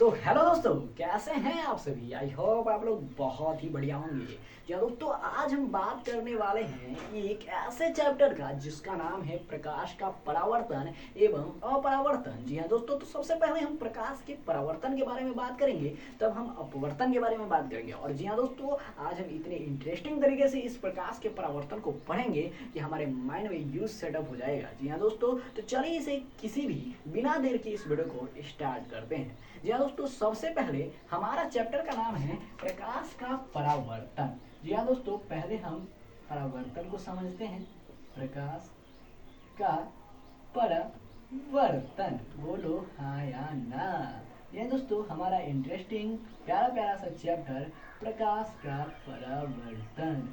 तो हेलो दोस्तों, कैसे हैं आप सभी। आई होप आप लोग बहुत ही बढ़िया होंगे। जी हाँ दोस्तों, आज हम बात करने वाले हैं एक ऐसे चैप्टर का जिसका नाम है प्रकाश का परावर्तन एवं अपरावर्तन। जी हाँ दोस्तों, तो सबसे पहले हम प्रकाश के परावर्तन के बारे में बात करेंगे, तब हम अपवर्तन के बारे में बात करेंगे। और जी हाँ दोस्तों, आज हम इतने इंटरेस्टिंग तरीके से इस प्रकाश के परावर्तन को पढ़ेंगे कि हमारे माइंड में यूज सेटअप हो जाएगा। जी हाँ दोस्तों, तो चलिए इसे किसी भी बिना देर की इस वीडियो को स्टार्ट करते हैं। जी हाँ दोस्तों, सबसे पहले हमारा चैप्टर का नाम है प्रकाश का परावर्तन। जी हाँ दोस्तों, पहले हम परावर्तन को समझते हैं। प्रकाश का परावर्तन, बोलो हाँ या ना। ये दोस्तों हमारा इंटरेस्टिंग प्यारा प्यारा सा चैप्टर प्रकाश का परावर्तन।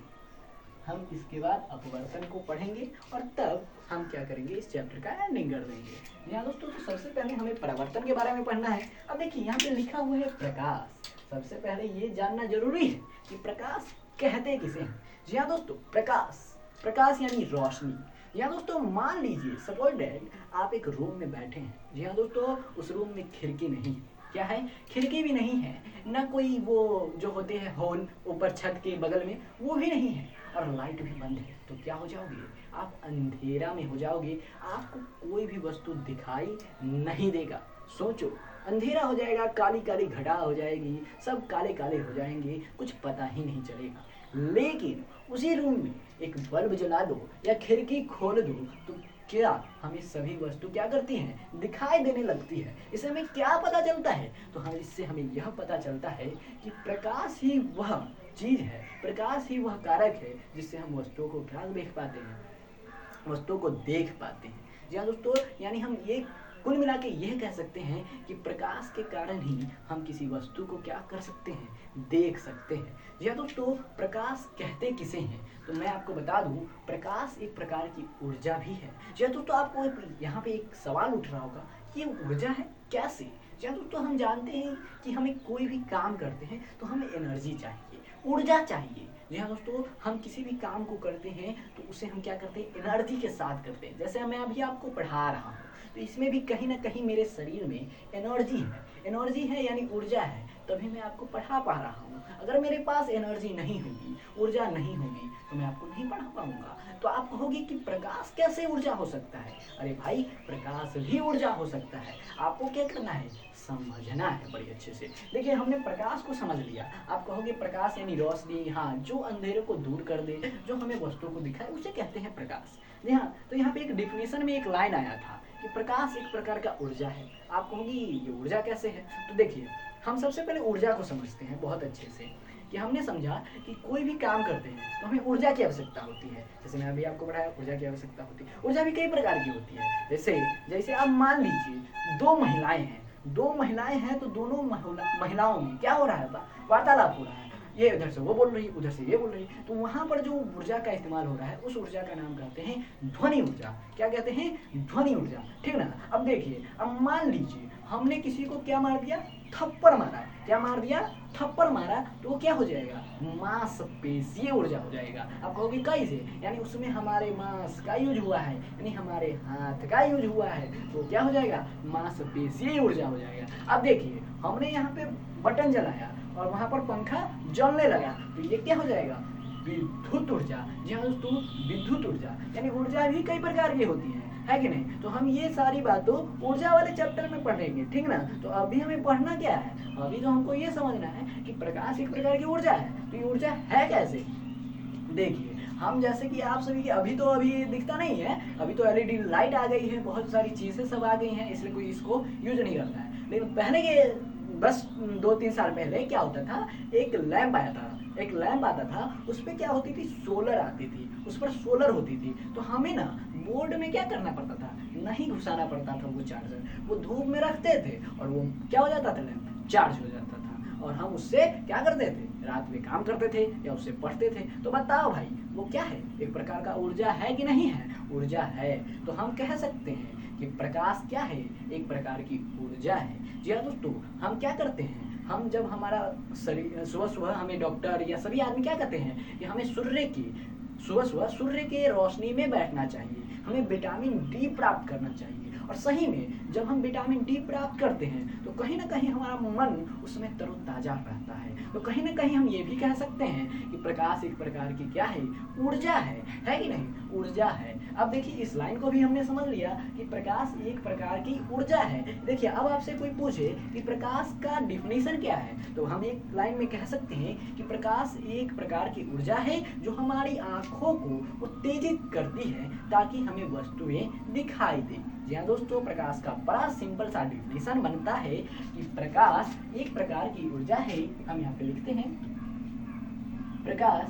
हम इसके बाद अपवर्तन को पढ़ेंगे और तब हम क्या करेंगे, इस चैप्टर का एंडिंग कर देंगे। यहाँ दोस्तों, तो सबसे पहले हमें परावर्तन के बारे में पढ़ना है। अब देखिए यहाँ पे लिखा हुआ है प्रकाश। सबसे पहले ये जानना जरूरी है कि प्रकाश कहते किसे हैं। जी हाँ दोस्तों, प्रकाश यानी रोशनी। यहाँ दोस्तों मान लीजिए सपोज दैट आप एक रूम में बैठे हैं। जी हाँ दोस्तों, उस रूम में खिड़की नहीं है। क्या है, खिड़की भी नहीं है, ना कोई वो जो होते हैं होल ऊपर छत के बगल में, वो भी नहीं है, और लाइट भी बंद है। तो क्या हो जाओगे, आप अंधेरा में हो जाओगे। आपको कोई भी वस्तु दिखाई नहीं देगा। सोचो, अंधेरा हो जाएगा, काली काली घटा हो जाएगी, सब काले काले हो जाएंगे, कुछ पता ही नहीं चलेगा। लेकिन उसी रूम में एक बल्ब जला दो या खिड़की खोल दो तो क्या हमें सभी वस्तु क्या करती हैं, दिखाई देने लगती है। इससे हमें क्या पता चलता है, तो हम इससे हमें यह पता चलता है कि प्रकाश ही वह चीज है, प्रकाश ही वह कारक है जिससे हम वस्तुओं को क्या देख पाते हैं, वस्तुओं को देख पाते हैं। जी हाँ दोस्तों, यानी हम ये कुल मिला के यह कह सकते हैं कि प्रकाश के कारण ही हम किसी वस्तु को क्या कर सकते हैं, देख सकते हैं। जी हाँ दोस्तों, प्रकाश कहते किसे हैं, तो मैं आपको बता दूं, प्रकाश एक प्रकार की ऊर्जा भी है। जी हाँ दोस्तों, आपको यहाँ पे एक सवाल उठ रहा होगा कि ये ऊर्जा है कैसे। जी हाँ दोस्तों, हम जानते हैं कि हमें कोई भी काम करते हैं तो हमें एनर्जी चाहिए, ऊर्जा चाहिए। जी हाँ दोस्तों, हम किसी भी काम को करते हैं तो उसे हम क्या करते हैं, एनर्जी के साथ करते हैं। जैसे मैं अभी आपको पढ़ा रहा हूँ तो इसमें भी कहीं ना कहीं मेरे शरीर में एनर्जी है यानी ऊर्जा है, तभी मैं आपको पढ़ा पा रहा हूँ। अगर मेरे पास एनर्जी नहीं होगी, ऊर्जा नहीं होगी, तो मैं आपको नहीं पढ़ा पाऊंगा। तो आप कहोगे कि प्रकाश कैसे ऊर्जा हो सकता है। अरे भाई, प्रकाश भी ऊर्जा हो सकता है। आपको क्या करना है, समझना है बड़ी अच्छे से। देखिए, हमने प्रकाश को समझ लिया। आप कहोगे प्रकाश यानी रोशनी, हाँ, जो अंधेरे को दूर कर दे, जो हमें वस्तुओं को दिखाए, उसे कहते हैं प्रकाश। जी हाँ, तो यहाँ पे एक डिफिनेशन में एक लाइन आया था कि प्रकाश एक प्रकार का ऊर्जा है। आप कहोगी ये ऊर्जा कैसे है, तो देखिए हम सबसे पहले ऊर्जा को समझते हैं बहुत अच्छे से। कि हमने समझा कि कोई भी काम करते हैं तो हमें ऊर्जा की आवश्यकता होती है। जैसे मैं अभी आपको बताया, ऊर्जा की आवश्यकता होती है। ऊर्जा भी कई प्रकार की होती है। जैसे जैसे आप मान लीजिए दो महिलाएं हैं तो दोनों महिलाओं में क्या हो रहा था, वार्तालाप हो रहा है। ये उधर से वो बोल रही है, उधर से ये बोल रही है, तो वहां पर जो ऊर्जा का इस्तेमाल हो रहा है, उस ऊर्जा का नाम कहते हैं ध्वनि ऊर्जा। क्या कहते हैं, ध्वनि ऊर्जा, ठीक ना। अब देखिए, अब मान लीजिए हमने किसी को क्या मार दिया, थप्पड़ मारा। क्या मार दिया, थप्पड़ मारा, तो वो क्या हो जाएगा, मांसपेशीय ऊर्जा हो जाएगा। आप कहोगे कैसे, यानी उसमें हमारे मांस का यूज हुआ है, यानी हमारे हाथ का यूज हुआ है, तो क्या हो जाएगा, मांसपेशीय ऊर्जा हो जाएगा। अब देखिए, हमने यहाँ पे बटन जलाया और वहां पर पंखा जलने लगा, तो ये क्या हो जाएगा, विद्युत ऊर्जा। जी हाँ दोस्तों, विद्युत ऊर्जा, यानी ऊर्जा भी कई प्रकार की होती है कि नहीं। तो हम ये सारी बातों ऊर्जा वाले चैप्टर में पढ़ेंगे, ठीक ना। तो अभी हमें पढ़ना क्या है, अभी तो हमको ये समझना है कि प्रकाश एक प्रकार की ऊर्जा है। तो ये ऊर्जा है कैसे, देखिए हम जैसे कि आप सभी अभी दिखता नहीं है, अभी तो एलईडी लाइट आ गई है, बहुत सारी चीजें सब आ गई हैं, इसलिए कोई इसको यूज नहीं करता है। लेकिन पहले के बस 2-3 साल पहले क्या होता था, एक लैंप आता था, उस पर क्या होती थी, सोलर आती थी, उस पर सोलर होती थी। तो हमें ना बोर्ड में क्या करना पड़ता था, नहीं घुसाना पड़ता था वो चार्जर, वो धूप में रखते थे और वो क्या हो जाता था, लैंप चार्ज हो जाता था, और हम उससे क्या करते थे, रात में काम करते थे या उससे पढ़ते थे। तो बताओ भाई, वो क्या है, एक प्रकार का ऊर्जा है कि नहीं है, ऊर्जा है। तो हम कह सकते हैं कि प्रकाश क्या है, एक प्रकार की ऊर्जा है। जी हाँ दोस्तों, हम क्या करते हैं, हम जब हमारा शरीर सुबह हमें डॉक्टर या सभी आदमी क्या कहते हैं कि हमें सुबह सूर्य के रोशनी में बैठना चाहिए, हमें विटामिन डी प्राप्त करना चाहिए। और सही में जब हम विटामिन डी प्राप्त करते हैं तो कहीं ना कहीं हमारा मन उसमें तरोताजा रहता है। तो कहीं ना कहीं हम ये भी कह सकते हैं कि प्रकाश एक प्रकार की क्या है, ऊर्जा है कि नहीं, ऊर्जा है। अब देखिए इस लाइन को भी हमने समझ लिया कि प्रकाश एक प्रकार की ऊर्जा है। देखिए अब आपसे कोई पूछे कि प्रकाश का डिफिनेशन क्या है, तो हम एक लाइन में कह सकते हैं कि प्रकाश एक प्रकार की ऊर्जा है जो हमारी आंखों को उत्तेजित करती है ताकि हमें वस्तुएं दिखाई दे। जी हाँ दोस्तों, प्रकाश का बड़ा सिंपल सा डिफिनेशन बनता है कि प्रकाश एक प्रकार की ऊर्जा है। हम यहाँ पे लिखते हैं प्रकाश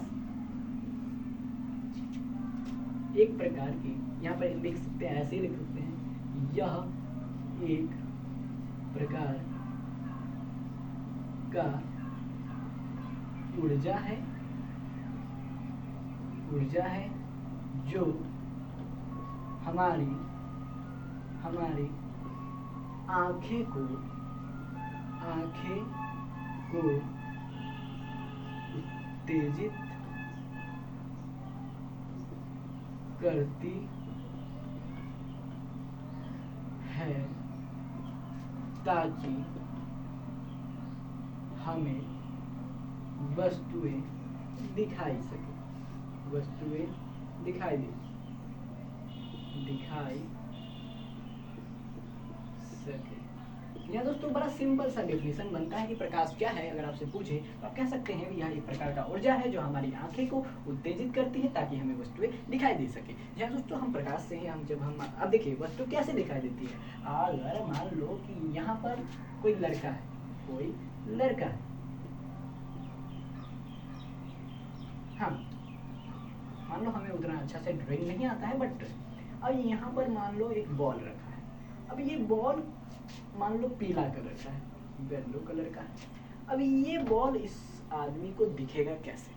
एक प्रकार की, यहाँ पर लिख सकते हैं, ऐसे ही लिख सकते हैं, यह एक प्रकार का ऊर्जा है जो हमारी आंखें को उत्तेजित करती है ताकि हमें वस्तुएं दिखाई सके, दिखाई सके। यह दोस्तों बड़ा सिंपल सा डेफिनेशन बनता है कि प्रकाश क्या है। अगर आपसे पूछे तो आप कह सकते हैं यह एक प्रकार का ऊर्जा है जो हमारी आंखें को उत्तेजित करती है ताकि हमें वस्तुएं दिखाई दे सके। जी दोस्तों, हम प्रकाश से हम अब देखिए वस्तु कैसे दिखाई देती है। अगर मान लो कि यहाँ पर कोई लड़का है, हाँ मान लो हमें उतना अच्छा से ड्राइंग नहीं आता है, बट अब यहाँ पर मान लो एक बॉल रखा है। अब ये बॉल मान लो पीला कलर का है, येलो कलर का है। अब ये बॉल इस आदमी को दिखेगा कैसे?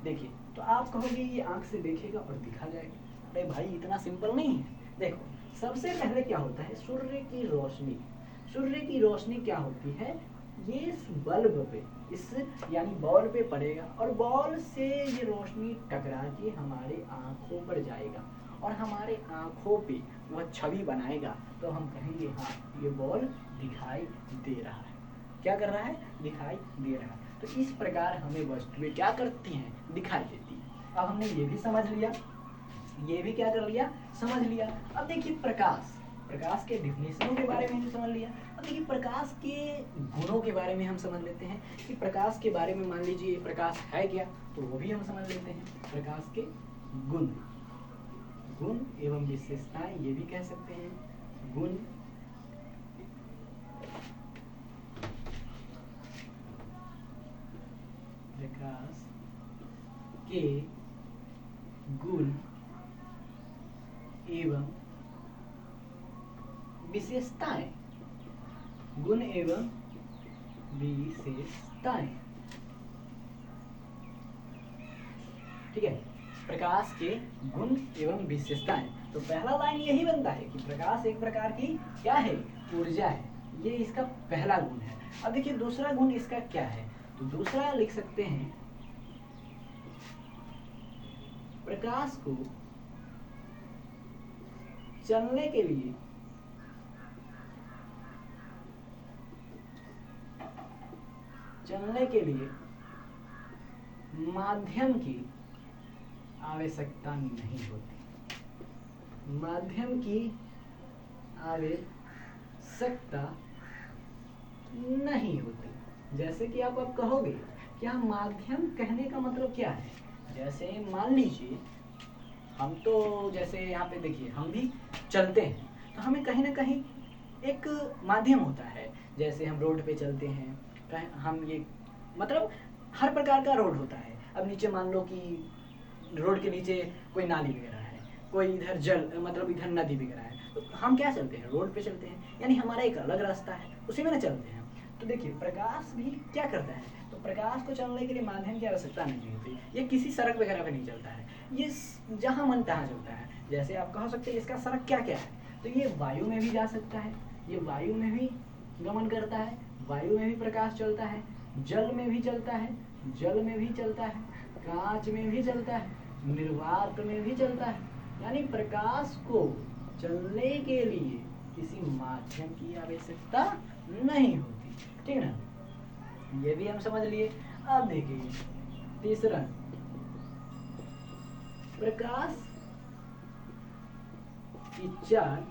देखिए तो आप कहोगे ये आंख से देखेगा और दिखा जाएगा। अरे भाई इतना सिंपल नहीं है। देखो सबसे पहले क्या होता है, सूर्य की रोशनी क्या होती है, ये इस बल्ब पे, इस यानी बॉल पे पड़ेगा और बॉल से ये रोशनी टकरा के हमारे आंखों पर जाएगा और हमारे आंखों पे वह छवि बनाएगा। तो हम कहेंगे हाँ ये बॉल दिखाई दे रहा है। क्या कर रहा है? दिखाई दे रहा है। तो इस प्रकार हमें वस्तुएं क्या करती हैं? दिखाई देती हैं। अब हमने ये भी समझ लिया, ये भी क्या कर लिया? समझ लिया। अब देखिए प्रकाश के डिफिनेशनों के बारे में हम समझ लिया। अब देखिए प्रकाश के गुणों के बारे में हम समझ लेते हैं कि प्रकाश के बारे में मान लीजिए प्रकाश है क्या, तो वो भी हम समझ लेते हैं। प्रकाश के गुण एवं विशेषताएं, ये भी कह सकते हैं गुण प्रकाश के गुण एवं विशेषताएं, गुण एवं विशेषताएं। ठीक है, प्रकाश के गुण एवं विशेषताएं। तो पहला लाइन यही बनता है कि प्रकाश एक प्रकार की क्या है? ऊर्जा है। ये इसका पहला गुण है। अब देखिए दूसरा गुण इसका क्या है, तो दूसरा लिख सकते हैं प्रकाश को चलने के लिए माध्यम की आवश्यकता नहीं होती। माध्यम की आवश्यकता नहीं होती। जैसे कि आप कहोगे क्या माध्यम कहने का मतलब क्या है? जैसे मान लीजिए हम तो जैसे यहाँ पे देखिए हम भी चलते हैं तो हमें कहीं ना कहीं एक माध्यम होता है। जैसे हम रोड पे चलते हैं, हम ये मतलब हर प्रकार का रोड होता है। अब नीचे मान लो कि रोड के नीचे कोई नाली वगैरह है, कोई इधर जल मतलब इधर नदी वगैरह है, तो हम क्या चलते हैं? रोड पे चलते हैं, यानी हमारा एक अलग रास्ता है, उसी में ना चलते हैं। तो देखिए प्रकाश भी क्या करता है, तो प्रकाश को चलने के लिए माध्यम की आवश्यकता नहीं होती। ये किसी सड़क वगैरह पे नहीं चलता है, ये जहाँ मन तहाँ चलता है। जैसे आप कह सकते हैं इसका सड़क क्या क्या है, तो ये वायु में भी जा सकता है, ये वायु में भी गमन करता है, वायु में भी प्रकाश चलता है, जल में भी चलता है, कांच में भी चलता है, निर्वात में भी चलता है। यानी प्रकाश को चलने के लिए किसी माध्यम की आवश्यकता नहीं होती। ठीक ना, ये भी हम समझ लिए। अब देखिए तीसरा, प्रकाश की चाल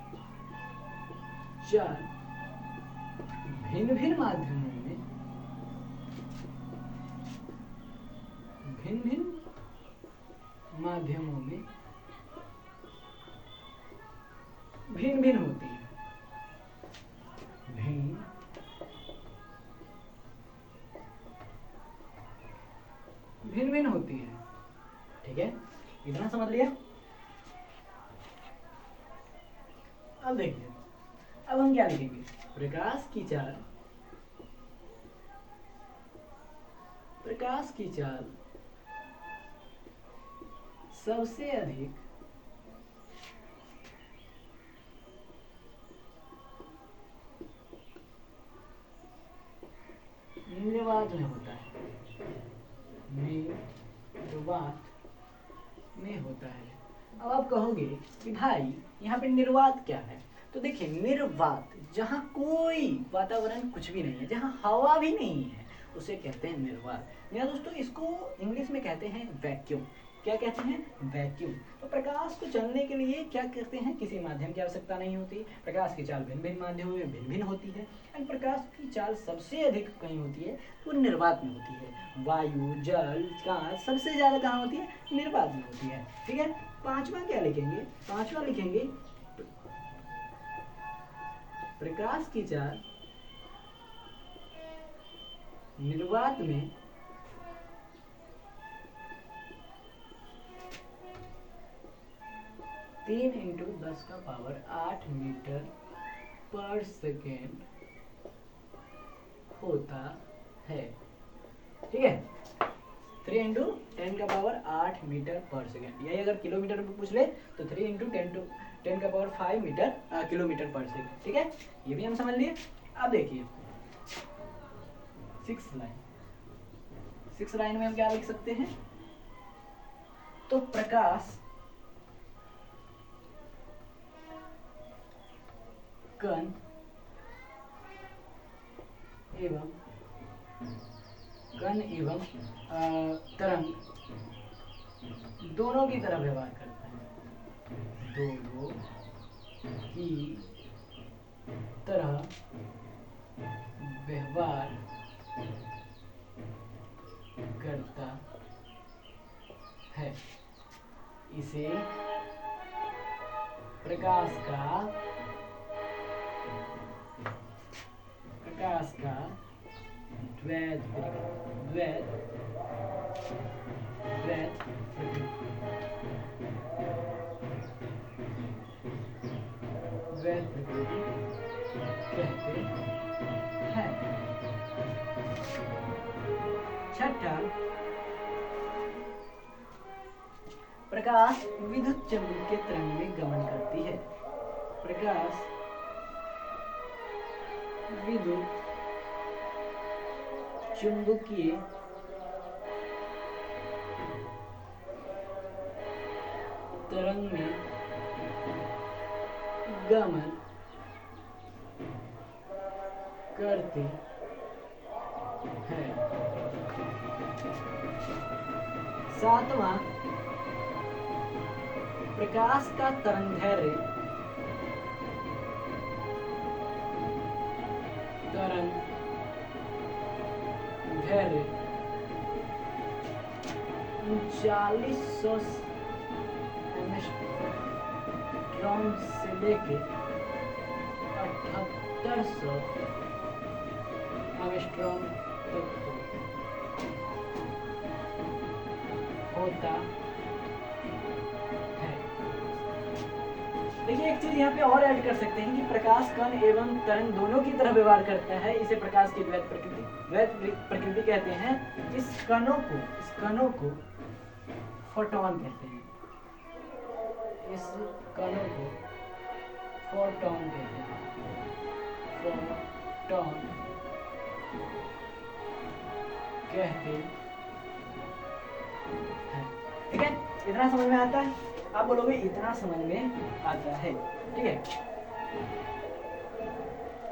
भिन्न भिन्न माध्यमों में भिन्न भिन्न होती है। भिन्न होती है। ठीक है, इतना समझ लिया। अब देखिए, अब हम क्या लिखेंगे? प्रकाश की चाल सबसे अधिक निर्वात में होता है। अब आप कहोगे कि भाई यहाँ पे निर्वात क्या है? तो देखिए, निर्वात जहाँ कोई वातावरण कुछ भी नहीं है, जहाँ हवा भी नहीं है, उसे कहते हैं निर्वात। मेरा दोस्तों, इसको इंग्लिश में कहते हैं वैक्यूम। क्या कहते हैं? वैक्यूम। तो प्रकाश को चलने के लिए क्या कहते हैं? किसी माध्यम की आवश्यकता नहीं होती। प्रकाश की चाल भिन्न भिन्न माध्यमों में भिन्न भिन्न होती है। एंड प्रकाश की चाल सबसे अधिक कहीं होती है तो निर्वात में होती है। वायु, जल, कांच सबसे ज्यादा कहाँ होती है? निर्वात में होती है। ठीक है, पांचवा क्या लिखेंगे? पांचवा लिखेंगे प्रकाश की चाल निर्वात में 3 × 10⁸ मीटर पर सेकेंड होता है। ठीक है, 3 × 10⁸ मीटर पर सेकेंड। यही अगर किलोमीटर में पूछ ले तो 3 × 10⁵ मीटर किलोमीटर पर सेकेंड। ठीक है, ये भी हम समझ लिए। अब देखिए 6 लाइन में हम क्या लिख सकते हैं? तो प्रकाश कण एवं तरंग दोनों की तरह व्यवहार करता है। दोनों की तरह व्यवहार करता है। इसे प्रकाश का द्वैत प्रकृति कहते हैं। छठा, प्रकाश विद्युत चुंबकीय तरंग में गमन करती है। प्रकाश विद्युत चुंबकीय तरंग में गमन करती है। सातवां, प्रकाश का तरंगदैर्ध्य है 3900 एंगस्ट्रॉम से लेके 7800 एंगस्ट्रॉम तक होता है। देखिए, एक चीज यहाँ पे और ऐड कर सकते हैं कि प्रकाश कण एवं तरंग दोनों की तरह व्यवहार करता है। इसे प्रकाश की द्वैत प्रकृति कहते हैं। इस कणों को फोटॉन कहते हैं। इस कणों को फोटॉन कहते हैं। फोटॉन कहते हैं। ठीक है, इतना समझ में आता है? आप बोलोगे इतना समझ में आता है। ठीक है,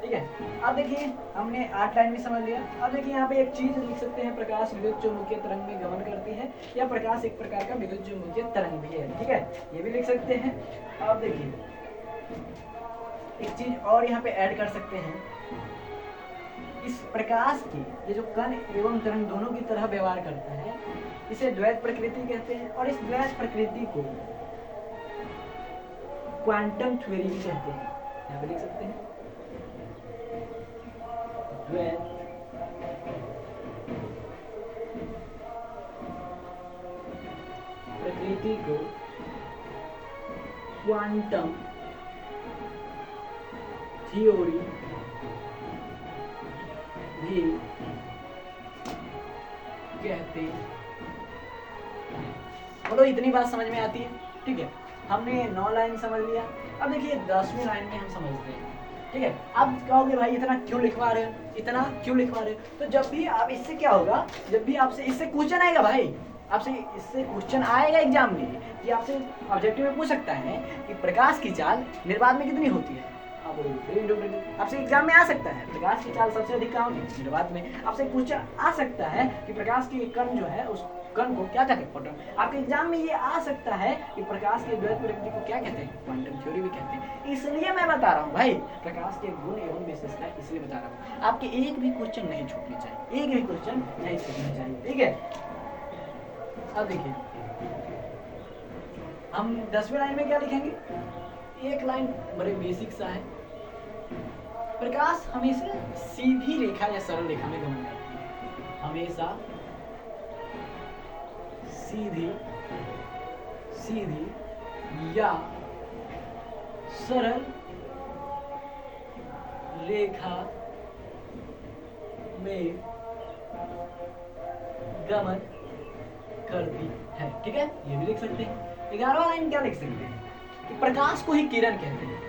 ठीक है। अब देखिए हमने 8 लाइन में समझ लिया। अब देखिए यहाँ पे एक चीज लिख सकते हैं, प्रकाश विद्युत चुम्बकीय तरंग में गमन करती है, या प्रकाश एक प्रकार का विद्युत चुम्बकीय तरंग भी है। ठीक है, ये भी लिख सकते हैं। अब देखिए एक चीज और यहाँ पे ऐड कर सकते हैं, इस प्रकाश की ये जो कण एवं तरंग दोनों की तरह व्यवहार करता है, इसे द्वैत प्रकृति कहते हैं, और इस द्वैत प्रकृति को क्वांटम थ्योरी भी कहते हैं। यहाँ पे लिख सकते हैं द्वैत प्रकृति को क्वांटम थ्योरी भी कहते हैं। बोलो इतनी बात समझ में आती है? ठीक है, हमने 9 लाइन समझ लिया। अब देखिए 10वीं लाइन में हम समझते हैं। ठीक है, अब कहोगे भाई इतना क्यों लिखवा रहे हो, इतना क्यों लिखवा रहे हो? तो जब भी आप इससे क्या होगा, जब भी आपसे इससे क्वेश्चन आएगा भाई, आपसे इससे क्वेश्चन आएगा एग्जाम में, कि आपसे ऑब्जेक्टिव में पूछ सकता है कि प्रकाश की चाल निर्वात में कितनी होती है। आपसे एग्जाम में आ सकता है प्रकाश की चाल सबसे अधिक कहाँ होती है, निर्वात में। आपसे क्वेश्चन आ सकता है कि प्रकाश की कण जो है उस कण को क्या कहते हैं, फोटोन। आपके एग्जाम में ये आ सकता है कि प्रकाश के द्वैत प्रकृति को क्या कहते हैं, क्वांटम थ्योरी भी कहते हैं। इसलिए मैं बता रहा हूँ भाई, प्रकाश के गुण एवं विशेषता, इसलिए बता रहा हूँ। आपके एक भी क्वेश्चन नहीं छूटने चाहिए, एक भी क्वेश्चन नहीं छूटना चाहिए। ठीक है, अब देखिए हम 10वीं लाइन में क्या लिखेंगे, एक लाइन बड़े बेसिक सा है, प्रकाश हमेशा सीधी रेखा या सरल रेखा में गमन करती है, हमेशा सीधी या सरल रेखा में गमन करती है। ठीक है, ये भी लिख सकते हैं। 11वां लाइन क्या लिख सकते हैं कि प्रकाश को ही किरण कहते हैं।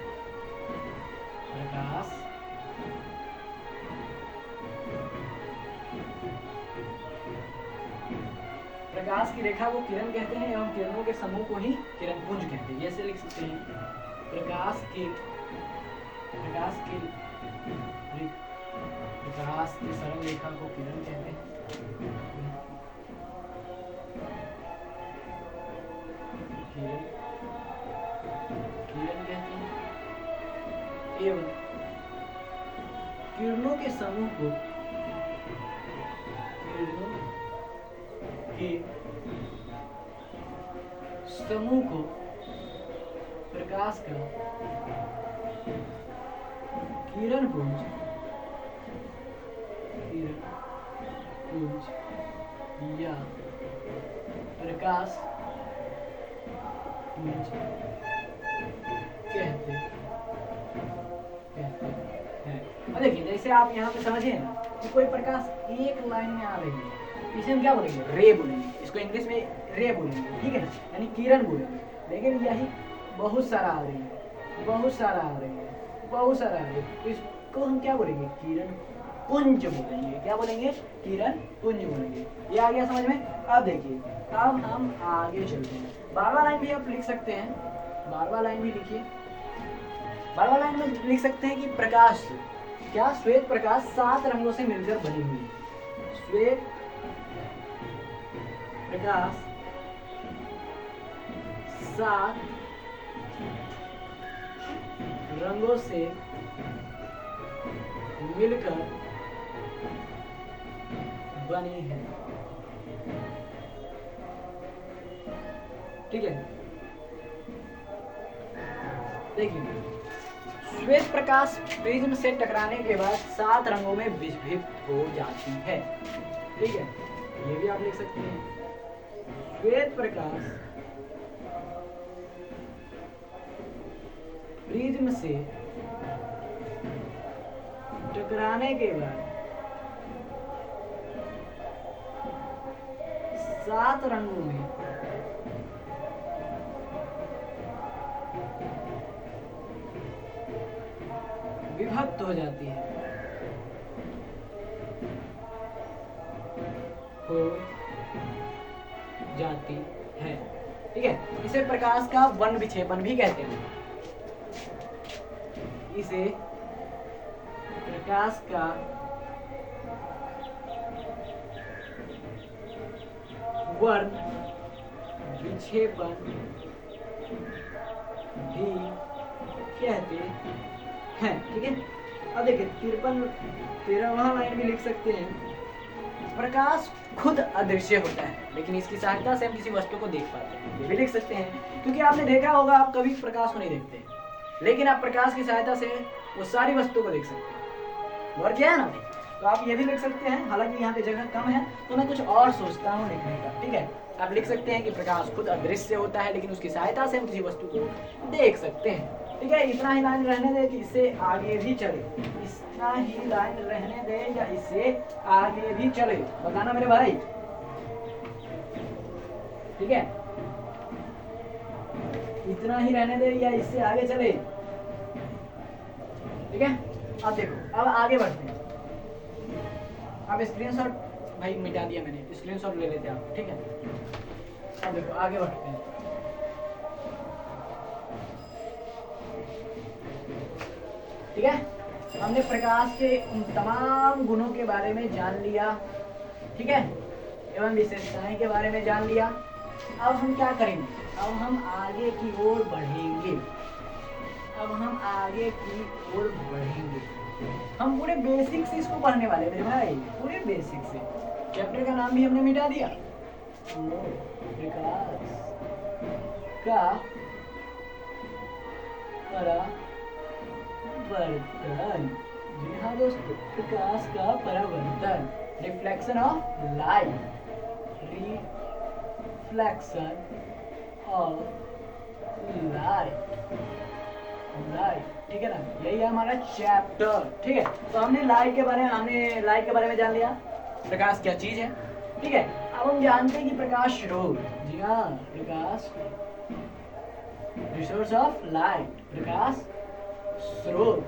प्रकाश की रेखा को किरण कहते हैं, एवं किरणों के समूह को ही किरण पुंज कहते हैं। जैसे लिख सकते हैं प्रकाश की सरल रेखा को किरण कहते हैं, किरण कहते हैं, एवं किरणों के समूह को प्रकाश का किरण पुंज या प्रकाश पुंज कहते हैं। देखिए जैसे आप यहाँ पे समझे ना कि कोई प्रकाश एक लाइन में आ रही है, इसे हम क्या बोलेंगे, रे बोलेंगे, इसको इंग्लिश में रे बोलेंगे। ठीक है ना, यानी किरण बोलेंगे। लेकिन यही बहुत सारा आ रही है, बहुत सारा आ रही है, तो इसको हम क्या बोलेंगे, किरण पुंज बोलेंगे। क्या बोलेंगे, किरण पुंज बोलेंगे। ये आ गया समझ में? अब देखिए अब हम आगे चलते हैं। 12वां लाइन भी आप लिख सकते हैं, 12वां लाइन भी लिखिए। 12वां लाइन में लिख सकते हैं कि प्रकाश क्या, श्वेत प्रकाश 7 रंगों से मिलकर बनी हुई है। श्वेत प्रकाश 7 रंगों से मिलकर बनी है। ठीक है, देखिए श्वेत प्रकाश प्रिज्म से टकराने के बाद 7 रंगों में विभक्त हो जाती है। ठीक है, ये भी आप लिख सकते हैं। श्वेत प्रकाश प्रिज्म से टकराने के बाद 7 रंगों में विभक्त हो जाती है, ठीक है। इसे प्रकाश का वन विक्षेपण भी कहते हैं। इसे प्रकाश का वर्ण विक्षेपण भी कहते हैं। ठीक है, अब देखिए 13वां लाइन भी लिख सकते हैं। प्रकाश खुद अदृश्य होता है लेकिन इसकी सहायता से हम किसी वस्तु को देख पाते हैं, ये भी लिख सकते हैं। क्योंकि आपने देखा होगा आप कभी प्रकाश को नहीं देखते लेकिन आप प्रकाश की सहायता से वो सारी वस्तु को देख सकते हैं। और क्या है ना, तो आप ये भी लिख सकते हैं। हालांकि यहाँ पे जगह कम है तो मैं कुछ और सोचता हूँ लिखने का। ठीक है, आप लिख सकते हैं कि प्रकाश खुद अदृश्य होता है लेकिन उसकी सहायता से हम किसी वस्तु को देख सकते हैं। ठीक है, इतना ही लाइन रहने दे कि इससे आगे भी चले, इतना ही लाइन रहने दे या इससे आगे भी चले, बताना मेरे भाई। ठीक है, इतना ही रहने दे या इससे आगे चले। ठीक है, अब देखो, अब आगे बढ़ते हैं। अब स्क्रीनशॉट भाई मिटा दिया मैंने, स्क्रीनशॉट ले लेते हैं आप। ठीक है, अब देखो आगे बढ़ते हैं। ठीक है, हमने प्रकाश के उन तमाम गुणों के बारे में जान लिया। ठीक है, एवं विशेषताएं के बारे में जान लिया। अब हम क्या करेंगे, अब हम आगे की ओर बढ़ेंगे। अब हम आगे की ओर बढ़ेंगे। हम पूरे बेसिक से इसको पढ़ने वाले मेरे भाई, पूरे बेसिक से। चैप्टर का नाम भी हमने मिटा दिया, प्रकाश का परावर्तन। जी हाँ दोस्तों, प्रकाश का परावर्तन, reflection of light, reflection of light. ठीक है ना, यही है हमारा चैप्टर। ठीक है, तो हमने लाइट के बारे में जान लिया, प्रकाश क्या चीज है। ठीक है, अब हम जानते हैं कि प्रकाश स्रोत, जी हाँ, प्रकाश रिसोर्स ऑफ लाइट, प्रकाश स्रोत।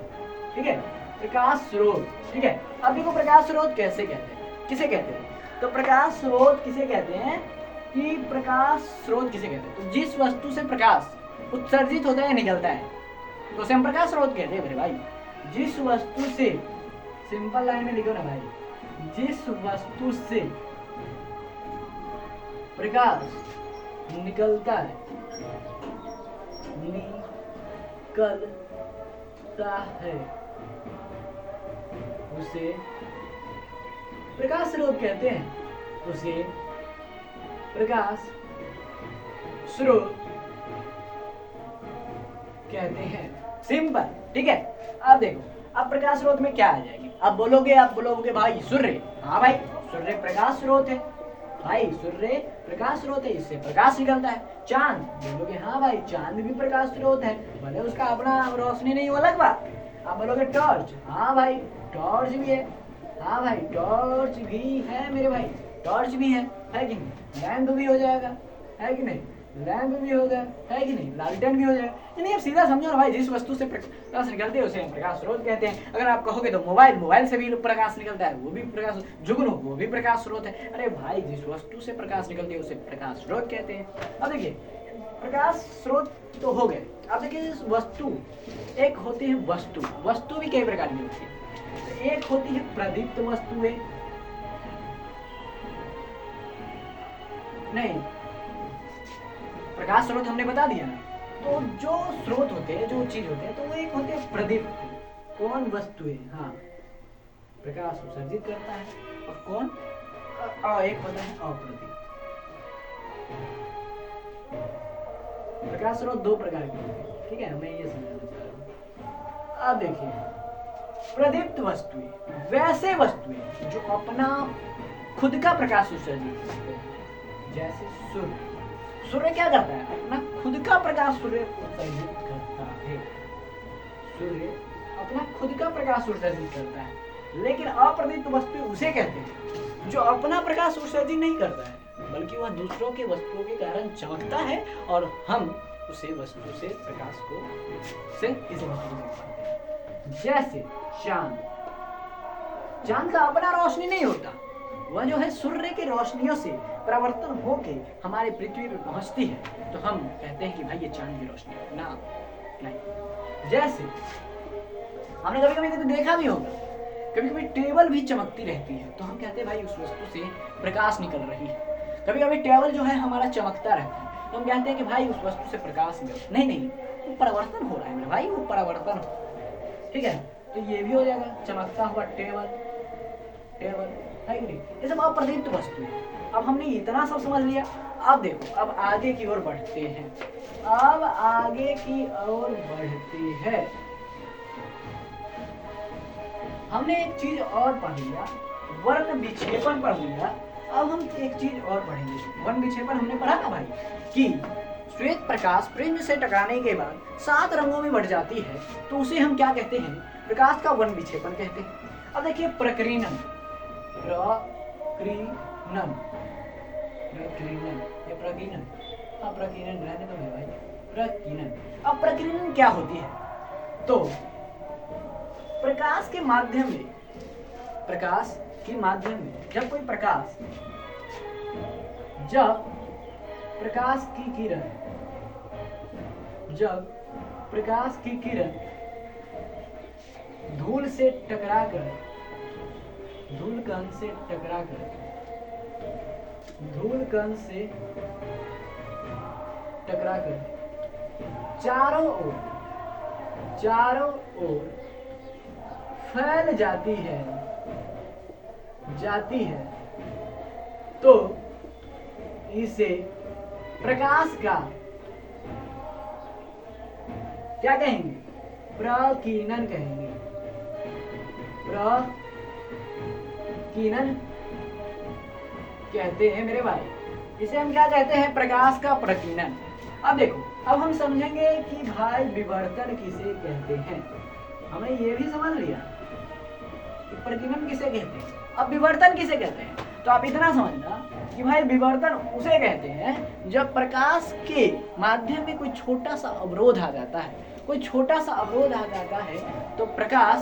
ठीक है, प्रकाश स्रोत। ठीक है, अब देखो प्रकाश स्रोत कैसे कहते हैं, किसे कहते हैं। तो प्रकाश स्रोत किसे कहते हैं कि प्रकाश स्रोत किसे कहते हैं, तो जिस वस्तु से प्रकाश उत्सर्जित होता है, निकलता है, तो उसे हम प्रकाश स्रोत कहते हैं मेरे भाई। जिस वस्तु से, सिंपल लाइन में लिखो ना भाई, जिस वस्तु से प्रकाश निकलता है, उसे प्रकाश स्रोत कहते हैं। उसे प्रकाश स्रोत कहते हैं, सिंपल। ठीक है, अब देखो, अब प्रकाश स्रोत में क्या आ जाएगी। अब आप बोलोगे भाई सूर्य, हाँ भाई सूर्य प्रकाश स्रोत है, भाई सूर्य प्रकाश स्रोत है, इससे प्रकाश निकलता है। चांद, बोलोगे हाँ भाई चांद भी प्रकाश स्रोत है, भले उसका अपना रोशनी नहीं, वो अलग बात। आप बोलोगे टॉर्च, हाँ भाई टॉर्च भी है, हाँ भाई टॉर्च भी है मेरे भाई, टॉर्च भी है कि नहीं। लैंप भी हो जाएगा, है कि नहीं, लैंप भी होगा, है कि नहीं, लालटेन भी हो जाएगा। नहीं, अब सीधा समझो ना भाई, जिस वस्तु से प्रकाश निकलते हैं उसे हम प्रकाश स्रोत कहते हैं। अगर आप कहोगे तो मोबाइल से भी प्रकाश निकलता है, वो भी प्रकाश, जुगनू वो भी प्रकाश स्रोत है। अरे भाई जिस वस्तु से प्रकाश निकलती है उसे प्रकाश स्रोत कहते हैं। अब देखिए प्रकाश स्रोत तो हो गए। अब देखिए वस्तु, एक होती है वस्तु भी कई प्रकार की होती है। एक होती है प्रदीप्त वस्तुएं, नहीं प्रकाश स्रोत हमने बता दिया ना। तो जो स्रोत होते हैं, जो चीज होते हैं, तो वो एक होते हैं प्रदीप्त। कौन, वस्तुएं, हाँ प्रकाश उत्सर्जित करता है, और कौन, एक होता है अप्रदीप्त। प्रकाश स्रोत दो प्रकार के होते हैं। ठीक है, मैं ये समझाना चाह रहा हूँ। अब देखिए प्रदीप्त वस्तुएं वैसे वस्तुएं जो अपना खुद का प्रकाश उत्सर्जित करते हैं, जैसे सूर्य क्या करता है, अपना खुद का प्रकाश सूर्य उत्सर्जित करता है। सूर्य अपना खुद का प्रकाश उत्सर्जित करता है। लेकिन अप्रदीप्त वस्तु उसे कहते हैं जो अपना प्रकाश उत्सर्जित नहीं करता है, बल्कि वह दूसरों के वस्तुओं के कारण चमकता है और हम उसे वस्तु से प्रकाश को से किसी वस्तु को देख पाते हैं। जैसे चांद का अपना रोशनी नहीं होता, वह जो है सूर्य की रोशनियों से परिवर्तन होके हमारे पृथ्वी पे पहुंचती है, तो हम कहते हैं कि भाई ये चांद की रोशनी है ना, नहीं। जैसे हमने कभी कभी देखा भी होगा कभी कभी टेबल भी चमकती रहती है तो हम कहते हैं भाई उस वस्तु से प्रकाश निकल रही है। कभी कभी टेबल जो है हमारा चमकता रहता है तो हम कहते हैं कि भाई उस वस्तु से प्रकाश निकल, नहीं वो परिवर्तन हो रहा है मेरे भाई, वो परिवर्तन हो, ठीक है। तो ये भी हो जाएगा चमकता हुआ टेबल, टेबल है कि नहीं, ये सब अप्रदीप्त वस्तु है। अब हमने इतना सब समझ लिया। अब देखो अब आगे की ओर बढ़ते हैं, अब आगे की ओर बढ़ते हैं। हमने एक चीज और पढ़ लिया, वर्ण विक्षेपण पढ़ लिया। अब हम एक चीज और पढ़ेंगे। वर्ण विक्षेपण हमने पढ़ा ना भाई कि श्वेत प्रकाश प्रिज्म से टकराने के बाद 7 रंगों में बढ़ जाती है तो उसे हम क्या कहते हैं, प्रकाश का वर्ण विक्षेपण कहते हैं। अब देखिए प्रकीर्णन, प्रकीर्णन, प्रकीर्णन, ये प्रकीर्णन, हाँ प्रकीर्णन रहने दो मेरे भाई, प्रकीर्णन। अब प्रकीर्णन क्या होती है, तो प्रकाश के माध्यम में, प्रकाश के माध्यम में जब कोई प्रकाश, जब प्रकाश की किरण, जब प्रकाश की किरण धूल से टकराकर, धूल कण से टकराकर, धूल कण से टकराकर चारों ओर, चारों ओर फैल जाती है, जाती है, तो इसे प्रकाश का क्या कहेंगे, प्रकीर्णन कहेंगे, प्रकीर्णन कहते हैं मेरे भाई। इसे हम क्या कहते हैं, प्रकाश का प्रकीर्णन। अब देखो अब हम समझेंगे कि भाई विवर्तन किसे कहते हैं। हमने ये भी समझ लिया कि प्रकीर्णन किसे कहते हैं, अब विवर्तन किसे कहते हैं। तो आप इतना समझना कि भाई विवर्तन उसे कहते हैं जब प्रकाश के माध्यम में कोई छोटा सा अवरोध आ जाता है, कोई छोटा सा अवरोध आ जाता है तो प्रकाश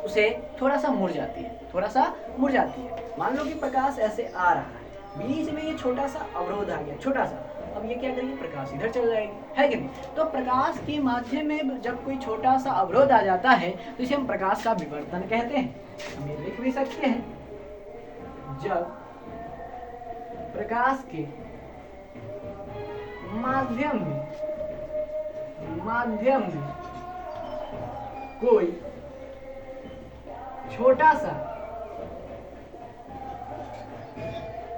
उसे थोड़ा सा मुड़ जाती है, थोड़ा सा मुड़ जाती है। मान लो कि प्रकाश ऐसे आ रहा है, बीच में ये छोटा सा अवरोध आ गया, छोटा सा, अब ये क्या करेगी, प्रकाश इधर चल जाएगी, है कि नहीं। तो प्रकाश के माध्यम में जब कोई छोटा सा अवरोध आ जाता है तो इसे हम प्रकाश का विवर्तन कहते हैं। हम ये लिख भी सकते हैं, जब प्रकाश के माध्यम में, माध्यम में कोई छोटा सा अवरोध आ जाता है तो इसे प्रकाश का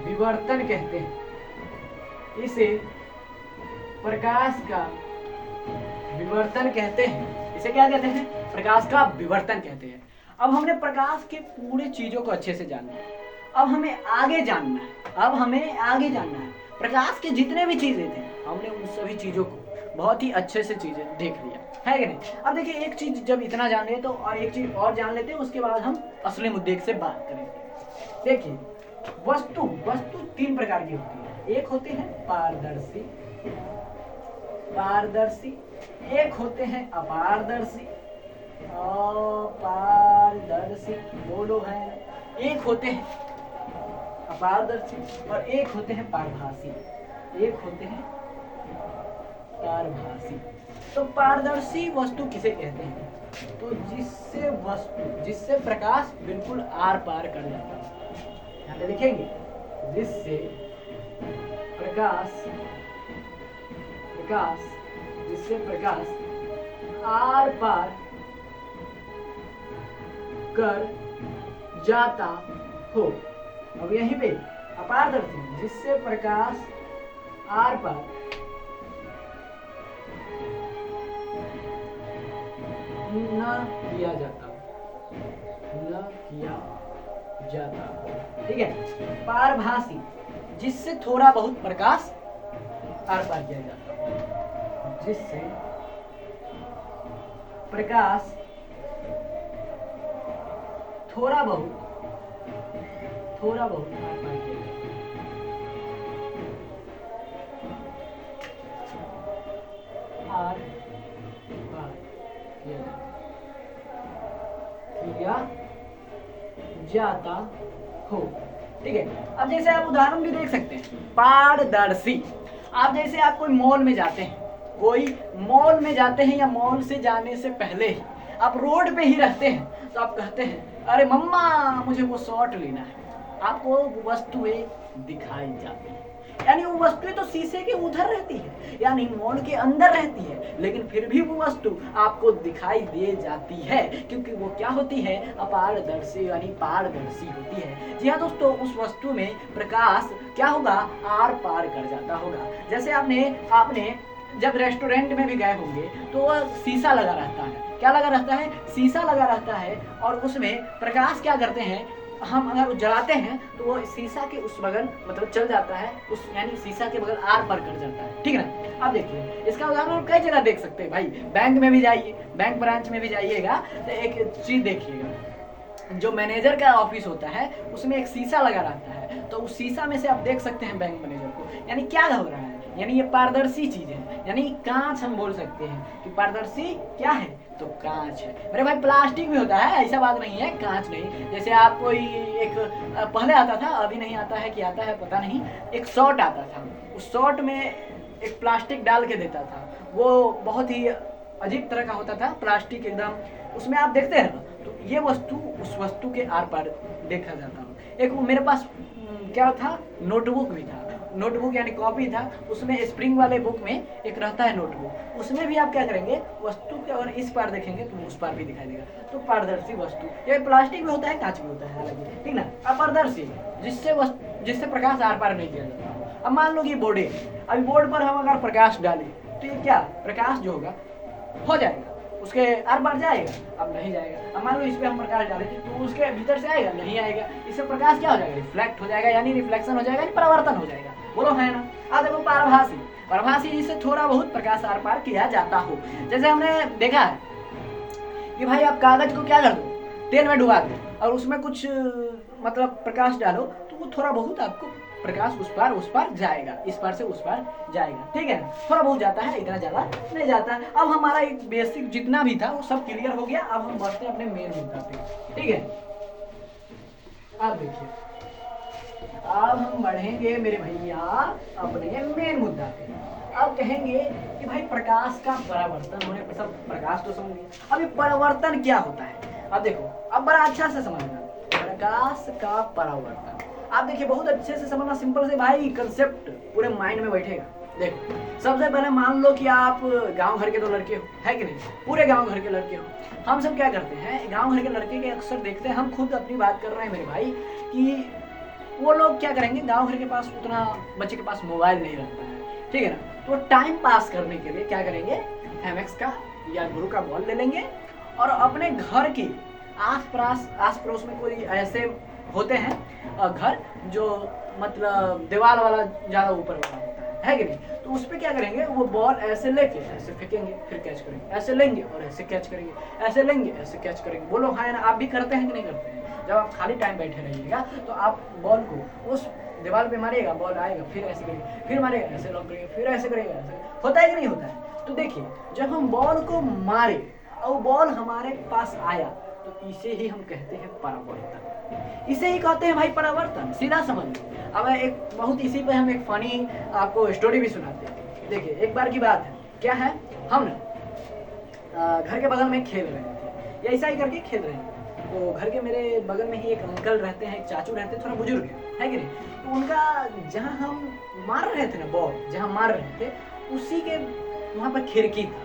विवर्तन कहते हैं, इसे प्रकाश का विवर्तन कहते हैं। इसे क्या कहते हैं, प्रकाश का विवर्तन कहते हैं। अब हमने प्रकाश के पूरे चीजों को अच्छे से जाना है, अब हमें आगे जानना है, अब हमें आगे जानना है। प्रकाश के जितने भी चीजें थे हमने उन सभी चीजों को बहुत ही अच्छे से चीजें देख लिया, है कि नहीं। अब देखिए एक चीज जब इतना जान ले तो और एक चीज और जान लेते हैं, उसके बाद हम असली मुद्दे से बात करेंगे। देखिए वस्तु, वस्तु 3 प्रकार की होती है। एक होते हैं पारदर्शी, पारदर्शी, एक होते हैं अपारदर्शी, अपारदर्शी बोलो है, एक होते हैं अपारदर्शी और एक होते हैं पारभासी, एक होते हैं पारभासी। तो पारदर्शी वस्तु किसे कहते हैं, तो जिससे वस्तु, जिससे प्रकाश बिल्कुल आर पार कर जाता है, यहाँ पे लिखेंगे, जिससे प्रकाश, प्रकाश, जिससे प्रकाश आर पार कर जाता हो। अब यहीं पे अपारदर्शी, जिससे प्रकाश आर पार न किया जाता, न किया जाता, ठीक है। पारभासी, जिससे थोड़ा बहुत प्रकाश आर पार किया जाता, जिससे प्रकाश थोड़ा बहुत, थोड़ा बहुत आर पार किया जाता, आर पार किया जाता, किया जाता हो। ठीक है, अब जैसे आप उदाहरण भी देख सकते हैं, पारदर्शी। आप जैसे आप कोई मॉल में जाते हैं, या मॉल से जाने से पहले ही आप रोड पे ही रहते हैं, तो आप कहते हैं अरे मम्मा मुझे वो शॉर्ट लेना है। आपको वो वस्तुएं दिखाई जाती है, यानी वो वस्तुएं तो शीशे के उधर रहती है, यानी मॉल के अंदर रहती है, लेकिन फिर भी वो वस्तु आपको दिखाई दे जाती है, क्योंकि वो क्या होती है, अपारदर्शी यानी पारदर्शी होती है। जी हाँ दोस्तों, उस वस्तु में प्रकाश क्या होगा, आर पार कर जाता होगा। जैसे आपने जब रेस्टोरेंट में भी गए होंगे तो वह शीशा लगा रहता है, क्या लगा रहता है, शीशा लगा रहता है, और उसमें प्रकाश क्या करते हैं, हम अगर जलाते हैं तो वो शीशा के उस बगल मतलब चल जाता है, उस यानी शीशा के बगल आर पार कर जाता है। ठीक है ना, आप देखिए इसका उदाहरण कई जगह देख सकते हैं भाई। बैंक में भी जाइए, बैंक ब्रांच में भी जाइएगा तो एक चीज देखिएगा, जो मैनेजर का ऑफिस होता है उसमें एक शीशा लगा रहता है, तो उस शीशा में से आप देख सकते हैं बैंक मैनेजर को, यानी क्या हो रहा है, यानी ये पारदर्शी चीज है, यानी कांच हम बोल सकते हैं कि पारदर्शी क्या है, तो कांच है। मेरे भाई प्लास्टिक भी होता है, ऐसा बात नहीं है, कांच नहीं। जैसे आप कोई एक पहले आता था, अभी नहीं आता है कि आता है पता नहीं, एक शॉट आता था, उस शॉट में एक प्लास्टिक डाल के देता था, वो बहुत ही अजीब तरह का होता था, प्लास्टिक एकदम, उसमें आप देखते हैं ना, तो ये वस्तु उस वस्तु के आर पार देखा जाता है। एक मेरे पास क्या था, नोटबुक भी था, नोटबुक यानी कॉपी था, उसमें स्प्रिंग वाले बुक में एक रहता है नोटबुक, उसमें भी आप क्या करेंगे, वस्तु के और इस पार देखेंगे तो उस पार भी दिखाई देगा, तो पारदर्शी वस्तु, ये प्लास्टिक भी होता है, कांच भी होता है, ठीक ना। अपारदर्शी जिससे प्रकाश आर पार नहीं किया जाता। अब मान लो कि बोर्ड है, अभी बोर्ड पर हम अगर प्रकाश डालें तो ये क्या, प्रकाश जो होगा हो जाएगा, उसके आर पार जाएगा, अब नहीं जाएगा। अब मान लो इस पे हम प्रकाश डालें तो उसके भीतर से आएगा, नहीं आएगा, इससे प्रकाश क्या हो जाएगा, रिफ्लेक्ट हो जाएगा, यानी रिफ्लेक्शन हो जाएगा, यानी परावर्तन हो जाएगा, बोलो है ना। अब देखो पारभासी जिससे थोड़ा बहुत प्रकाश आर पार किया जाता हो। जैसे हमने देखा है कि भाई आप कागज को क्या कर दो, तेल में डुबा दो और उसमें कुछ मतलब प्रकाश डालो, तो वो थोड़ा बहुत आपको प्रकाश उस पार जाएगा, इस पार से उस पार जाएगा, ठीक है ना, थोड़ा बहुत जाता है, इतना ज्यादा नहीं जाता। अब हमारा एक बेसिक जितना भी था वो सब क्लियर हो गया। अब हम बढ़ते हैं अपने मेन मुद्दा पे, ठीक है। अब देखिए, अब हम बढ़ेंगे मेरे भैया अपने मेन मुद्दा पे। अब कहेंगे कि भाई प्रकाश का परावर्तन होने पर, सब प्रकाश तो समझिए, अब ये परावर्तन क्या होता है। अब देखो, अब बड़ा अच्छा से समझना प्रकाश का परावर्तन। आप देखिए बहुत अच्छे से समझना, सिंपल से भाई कंसेप्ट पूरे माइंड में बैठेगा। देखो सबसे पहले मान लो कि आप गांव घर के तो लड़के हो, है कि नहीं, पूरे गांव घर के लड़के हो। हम सब क्या करते हैं, गांव घर के लड़के के अक्सर देखते हैं, हम खुद अपनी बात कर रहे हैं मेरे भाई, कि वो लोग क्या करेंगे, गांव घर के पास उतना बच्चे के पास मोबाइल नहीं रहता है, ठीक है ना, तो टाइम पास करने के लिए क्या करेंगे, एमएक्स का या गुरु का बॉल ले लेंगे और अपने घर के आस पड़ोस में कोई ऐसे होते हैं घर जो मतलब दीवार वाला ज्यादा ऊपर वाला होता है कि नहीं, तो उस पर क्या करेंगे, वो बॉल ऐसे लेके ऐसे फेंकेंगे, फिर कैच करेंगे, ऐसे लेंगे और ऐसे कैच करेंगे, ऐसे लेंगे ऐसे कैच करेंगे। बोलो हाँ ना, आप भी करते हैं कि नहीं करते हैं। जब आप खाली टाइम बैठे रहिएगा तो आप बॉल को उस दीवार पे मारिएगा, बॉल आएगा, फिर ऐसे करेंगे, फिर मारेगा, ऐसे लॉक करेंगे, फिर ऐसे करेगा, ऐसे होता है कि नहीं होता है। तो देखिए जब हम बॉल को मारे और बॉल हमारे पास आया, तो इसे ही हम कहते हैं परावर्तन, इसे ही कहते हैं भाई परावर्तन, सीधा समझ लो। अब एक बहुत इसी पे हम एक फनी आपको स्टोरी भी सुनाते हैं। देखिए एक बार की बात है, क्या है, हम घर के बगल में खेल रहे थे, या ऐसा ही करके खेल रहे हैं, तो घर के मेरे बगल में ही एक अंकल रहते हैं, एक चाचू रहते हैं, थोड़ा बुजुर्ग है कि नहीं, तो उनका जहाँ हम मार रहे थे ना बॉल, जहाँ मार रहे थे उसी के वहाँ पर खिड़की था,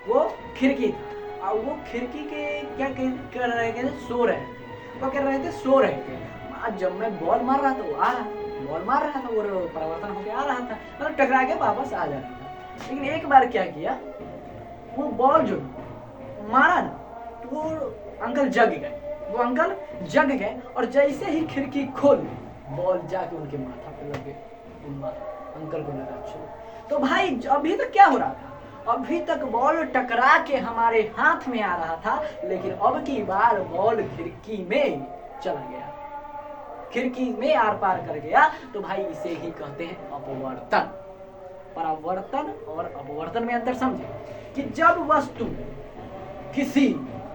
वो खिड़की था, और वो खिड़की के क्या कर रहे थे, सो रहे थे, वो कर रहे थे, सो रहे थे। आज जब मैं बॉल मार रहा था वो आ रहा, बॉल मार रहा था वो परिवर्तन होकर आ रहा था, मतलब टकरा के वापस आ जा रहा था। लेकिन एक बार क्या किया, वो बॉल जो मारा ना, तो वो अंकल जग गए, और जैसे ही खिड़की खोली बॉल जाके उनके माथा पे लग गए, अंकल को लगा अच्छा। तो भाई अभी तक क्या हो रहा था, अभी तक बॉल टकरा के हमारे हाथ में आ रहा था, लेकिन अब की बार बॉल खिड़की में चला गया, खिड़की में आर पार कर गया। तो भाई इसे ही कहते हैं अपवर्तन। परावर्तन और अपवर्तन में अंतर समझे कि जब वस्तु किसी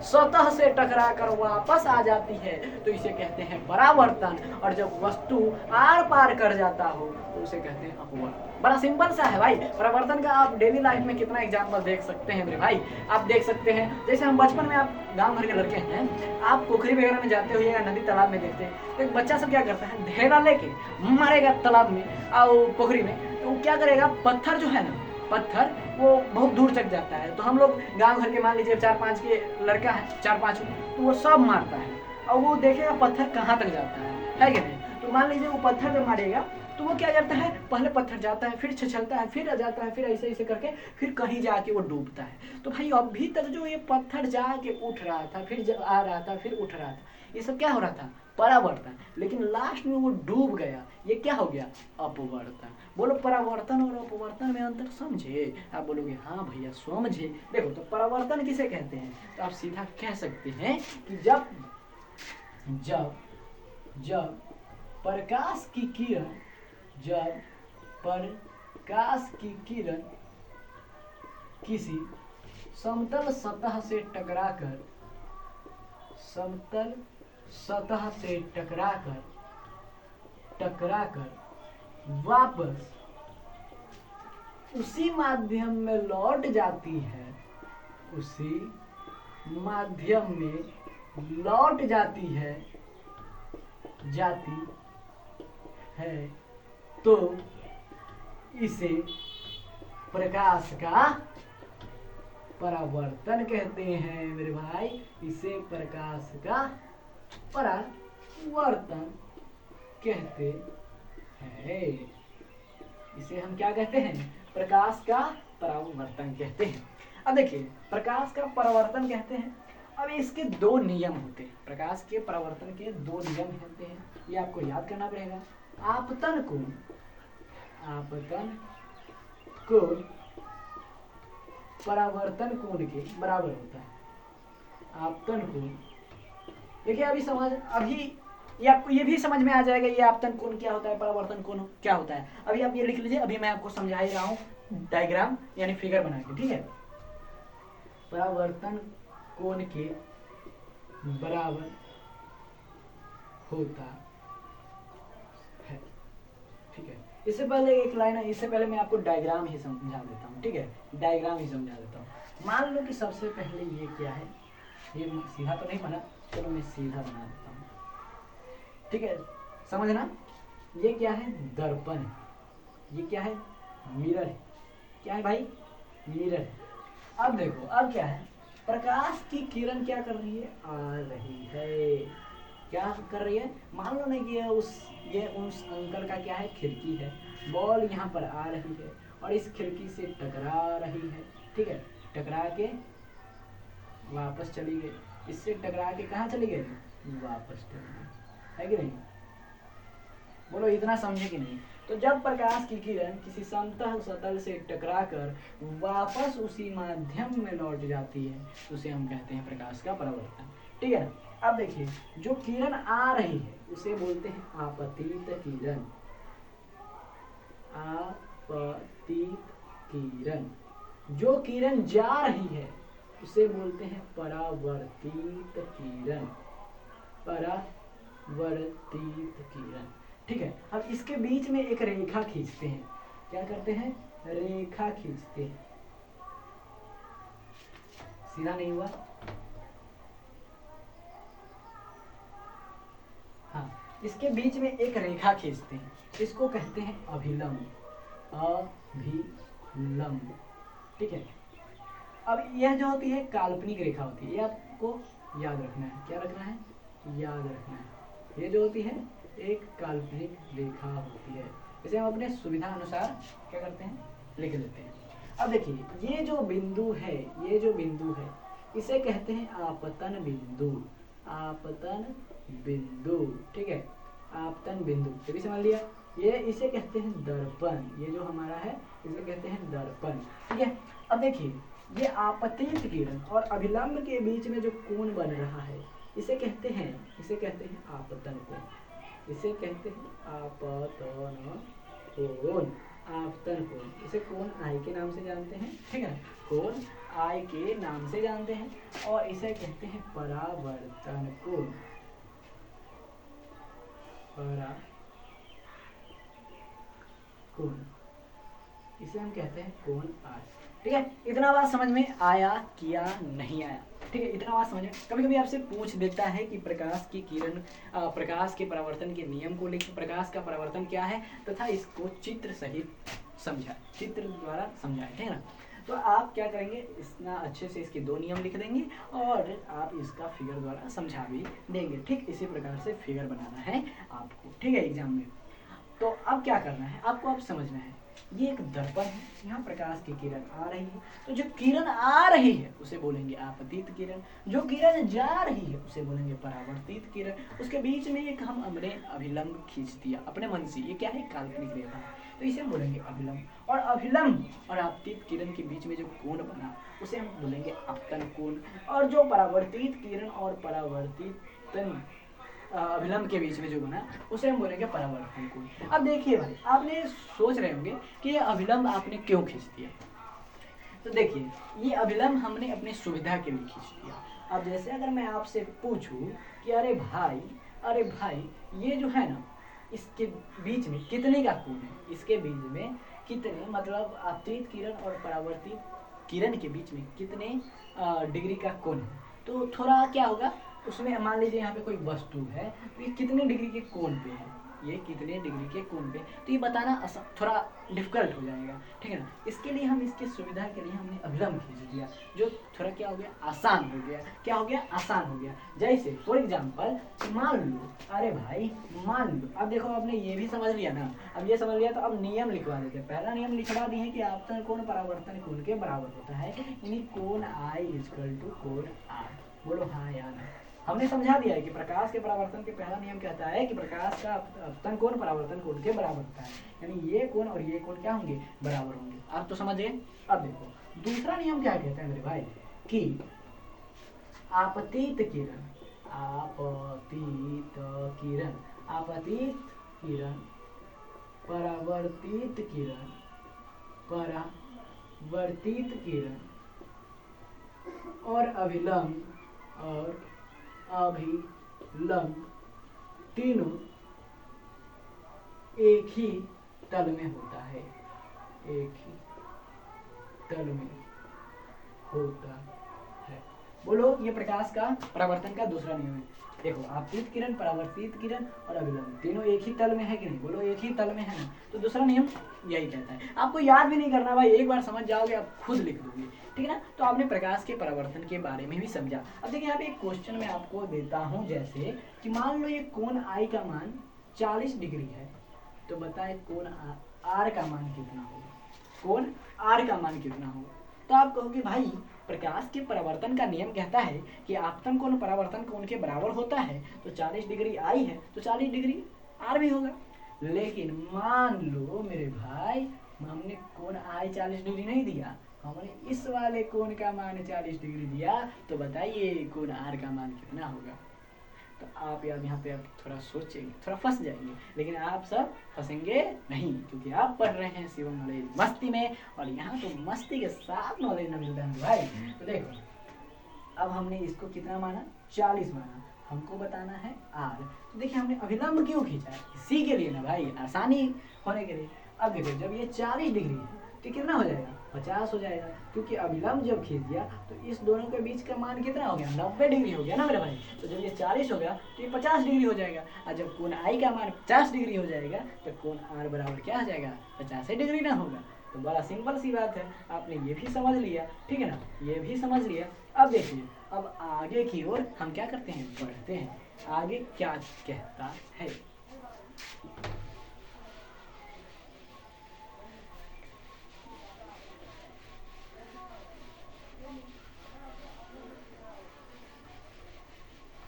सतह से टकराकर वापस आ जाती है तो इसे कहते हैं परावर्तन, और जब वस्तु आर पार कर जाता हो तो उसे कहते हैं अपवर्तन। बड़ा सिंपल सा है भाई। परावर्तन का आप डेली लाइफ में कितना एग्जाम्पल देख सकते हैं मेरे भाई। आप देख सकते हैं जैसे हम बचपन में, आप गांव भर के लड़के हैं, आप पोखरी वगैरह में जाते हुए या नदी तालाब में देखते हैं तो एक बच्चा सब क्या करता है, ढेला लेके मारेगा तालाब में और पोखरी में, तो वो क्या करेगा, पत्थर जो है ना, पत्थर वो बहुत दूर तक जाता है। तो हम लोग गांव घर के मान लीजिए 4-5 के लड़का है, 4-5, तो वो सब मारता है और वो देखेगा पत्थर कहाँ तक जाता है कि नहीं। तो मान लीजिए वो पत्थर जब मारेगा तो वो क्या करता है, पहले पत्थर जाता है, फिर छछलता है, फिर जाता है, फिर ऐसे ऐसे करके फिर कहीं जाके वो डूबता है। तो भाई अभी तक जो ये पत्थर जाके उठ रहा था, फिर आ रहा था, फिर उठ रहा था, ये सब क्या हो रहा था, परावर्तन। लेकिन लास्ट में वो डूब गया, ये क्या हो गया, अपवर्तन। बोलो परावर्तन और अपवर्तन में अंतर समझे? आप बोलोगे हाँ भैया समझे। देखो तो परावर्तन किसे कहते हैं, तो आप सीधा कह सकते हैं कि जब जब जब प्रकाश की किरण जब प्रकाश की किरण किसी समतल सतह से टकराकर समतल सतह से टकराकर वापस उसी माध्यम में लौट जाती है, उसी माध्यम में लौट जाती है तो इसे प्रकाश का परावर्तन कहते हैं मेरे भाई। इसे प्रकाश का परावर्तन कहते हैं। इसे हम क्या कहते हैं, प्रकाश का परावर्तन कहते हैं। अब देखिए प्रकाश का परावर्तन कहते हैं। अब इसके दो नियम होते हैं, प्रकाश के परावर्तन के दो नियम होते हैं, ये आपको याद करना पड़ेगा। आपतन कोण परावर्तन कोण के बराबर होता है। आपतन कोण, देखिए अभी ये आपको ये भी समझ में आ जाएगा, ये आपतन कोण क्या होता है, परावर्तन कोण क्या होता है। अभी आप ये लिख लीजिए, अभी मैं आपको समझा ही रहा हूँ डायग्राम यानी फिगर बना के, ठीक है। परावर्तन कोण के बराबर होता है, ठीक है। इससे पहले एक लाइन है, इससे पहले मैं आपको डायग्राम ही समझा देता हूँ, ठीक है, डायग्राम ही समझा देता हूँ। मान लो कि सबसे पहले ये क्या है, ये सीधा तो नहीं बना, चलो मैं सीधा बना देता हूँ, ठीक है, समझना। ये क्या है, दर्पण है, ये क्या है, मिरर है, क्या है भाई, मिरर है। अब देखो अब क्या है, प्रकाश की किरण क्या कर रही है, आ रही है, क्या कर रही है, मान लो नहीं कि ये उस अंकल का क्या है, खिड़की है, बॉल यहाँ पर आ रही है और इस खिड़की से टकरा रही है, ठीक है, टकरा के वापस चली गई, इससे टकरा के कहाँ चली गई, वापस चली गई, है कि नहीं। बोलो इतना समझे कि नहीं। तो जब प्रकाश की किरण किसी समतल सतल से टकराकर वापस उसी माध्यम में लौट जाती है तो उसे हम कहते हैं प्रकाश का परावर्तन, ठीक है। अब देखिए जो किरण आ रही है उसे बोलते हैं आपतित किरण, आपतित किरण। जो किरण जा रही है उसे बोलते हैं परावर्तित किरण, परावर्तित किरण, ठीक है। अब इसके बीच में एक रेखा खींचते हैं, क्या करते हैं, रेखा खींचते हैं, सीधा नहीं हुआ, हाँ, इसके बीच में एक रेखा खींचते हैं, इसको कहते हैं अभिलंब, अभिलंब, ठीक है। अब यह जो होती है काल्पनिक रेखा होती है, ये आपको याद रखना है, क्या रखना है, याद रखना है। ये जो होती है एक काल्पनिक रेखा होती है, इसे हम अपने सुविधा अनुसार क्या करते हैं, लिख देते हैं। अब देखिए ये जो बिंदु है, ये जो बिंदु है इसे कहते हैं आपतन बिंदु, आपतन बिंदु, ठीक है, आपतन बिंदु, ये भी समझ लिया। ये इसे कहते हैं दर्पण, ये जो हमारा है इसे कहते हैं दर्पण, ठीक है। अब देखिए ये आपतित किरण और अभिलंब के बीच में जो कोण बन रहा है इसे कहते हैं आपतन कोण, इसे कहते हैं आपतन कोण, आपतन कोण, इसे कोण आई के नाम से जानते हैं, ठीक है, कोण आई के नाम से जानते हैं, और इसे कहते हैं परावर्तन कोण, कोण, इसे हम कहते हैं कोण आई। ठीक है, इतना बात समझ में आया किया नहीं आया? ठीक है, इतना बात समझ में। कभी कभी आपसे पूछ देता है कि प्रकाश की किरण, प्रकाश के परावर्तन के नियम को लिख, प्रकाश का परावर्तन क्या है तथा इसको चित्र सहित समझा, चित्र द्वारा समझाए, ठीक है ना। तो आप क्या करेंगे, इतना अच्छे से इसके 2 नियम लिख देंगे और आप इसका फिगर द्वारा समझा भी देंगे। ठीक इसी प्रकार से फिगर बनाना है आपको, ठीक है, एग्जाम में। तो अब क्या करना है आपको, अब समझना है, ये एक दर्पण है, यहाँ प्रकाश की किरण आ रही है, तो जो किरण आ रही है उसे बोलेंगे आपतित किरण, जो किरण जा रही है उसे बोलेंगे परावर्तित किरण, उसके बीच में एक हम हमने अभिलंब खींच दिया अपने मन से, ये क्या है, काल्पनिक रेखा है, तो इसे हम बोलेंगे अभिलंब, और अभिलंब और आपतित किरण के बीच में जो कोण बना उसे हम बोलेंगे आपतन कोण, और जो परावर्तित किरण और परावर्तित अभिलंब के बीच में जो बना उसे हम बोलेंगे परावर्तन कोण। अब देखिए भाई, आपने सोच रहे होंगे कि ये अभिलंब आपने क्यों खींच दिया, तो देखिए ये अभिलंब हमने अपने सुविधा के लिए खींच दिया। अब जैसे अगर मैं आपसे पूछूं कि अरे भाई ये जो है ना, इसके बीच में कितने का कोण है, इसके बीच में कितने, मतलब आपतित किरण और परावर्तित किरण के बीच में कितने डिग्री का कोण है, तो थोड़ा क्या होगा उसमें, मान लीजिए यहाँ पे कोई वस्तु है तो ये कितने डिग्री के कोण पे है, ये कितने डिग्री के कोण पे, तो ये बताना थोड़ा डिफिकल्ट हो जाएगा, ठीक है ना। इसके लिए हम इसकी सुविधा के लिए हमने अभिलंब खींच दिया, जो थोड़ा क्या हो गया, आसान हो गया, क्या हो गया, आसान हो गया। जैसे फॉर एग्जाम्पल मान लो, अरे भाई मान लो, अब देखो आपने ये भी समझ लिया ना, अब ये समझ लिया तो अब नियम लिखवा देते हैं। पहला नियम लिखवा दिए कि आपतन कोण परावर्तन कोण के बराबर होता है, यानी कोण आई इक्वल टू कोण आर। बोलो हाँ या ना। हमने समझा दिया है कि प्रकाश के परावर्तन के पहला नियम कहता है कि प्रकाश का आपतन कोण परावर्तन कोण के बराबर होता है, यानी ये कोण और ये कोण क्या होंगे, बराबर होंगे। आप तो समझ गए। अब देखो दूसरा नियम क्या कहता है मेरे भाई, कि आपतित किरण, आपतित किरण, आपतित किरण, परावर्तित किरण, परावर्तित किरण और अभिलंब तीनों एक ही तल में होता है, एक ही तल में होता है। बोलो ये प्रकाश का परावर्तन का दूसरा नियम है। देखो आपतित किरण, परावर्तित किरण और अभिलंब तीनों एक ही तल में है कि नहीं, बोलो एक ही तल में है ना, तो दूसरा नियम यही कहता है। आपको याद भी नहीं करना भाई, एक बार समझ जाओगे आप खुद लिख दोगे, ठीक है ना। तो आपने प्रकाश के परावर्तन के बारे में भी समझा। अब देखिए यहाँ पे एक क्वेश्चन मैं आपको देता हूँ, जैसे कि मान लो ये कोण आई का मान 40 डिग्री है, तो बताए कोण आर का मान कितना होगा, कोण आर का मान कितना होगा। तो आप कहोगे भाई प्रकाश के परावर्तन का नियम कहता है कि आपतन कोण परावर्तन कोण के बराबर होता है, तो 40 डिग्री आई है तो 40 डिग्री आर भी होगा। लेकिन मान लो मेरे भाई हमने कोण आई 40 डिग्री नहीं दिया, हमने इस वाले कोण का मान 40 डिग्री दिया, तो बताइए कोण आर का मान कितना होगा। तो आप यार यहाँ पे आप थोड़ा सोचेंगे, थोड़ा फंस जाएंगे, लेकिन आप सब फंसेंगे नहीं, क्योंकि आप पढ़ रहे हैं शिवम नॉलेज मस्ती में, और यहाँ तो मस्ती के साथ नॉलेज न मिलता है भाई। तो देखो अब हमने इसको कितना माना, 40 माना, हमको बताना है आर। तो देखिए हमने अभिलंब क्यों खींचा है, इसी के लिए ना भाई, आसानी होने के लिए। अब देखो जब ये 40 डिग्री है तो कितना हो जाएगा, 50 हो जाएगा, क्योंकि अभिलंब जब खींच दिया तो इस दोनों के बीच का मान कितना हो गया, 90 डिग्री हो गया ना मेरे भाई। तो जब ये 40 हो गया तो ये 50 डिग्री हो जाएगा, और जब कोण आई का मान 50 डिग्री हो जाएगा तो कोण आर बराबर क्या हो जाएगा, 50 डिग्री ना होगा। तो बड़ा सिंपल सी बात है, आपने ये भी समझ लिया, ठीक है ना, ये भी समझ लिया। अब देखिए अब आगे की ओर हम क्या करते हैं, बढ़ते हैं, आगे क्या कहता है।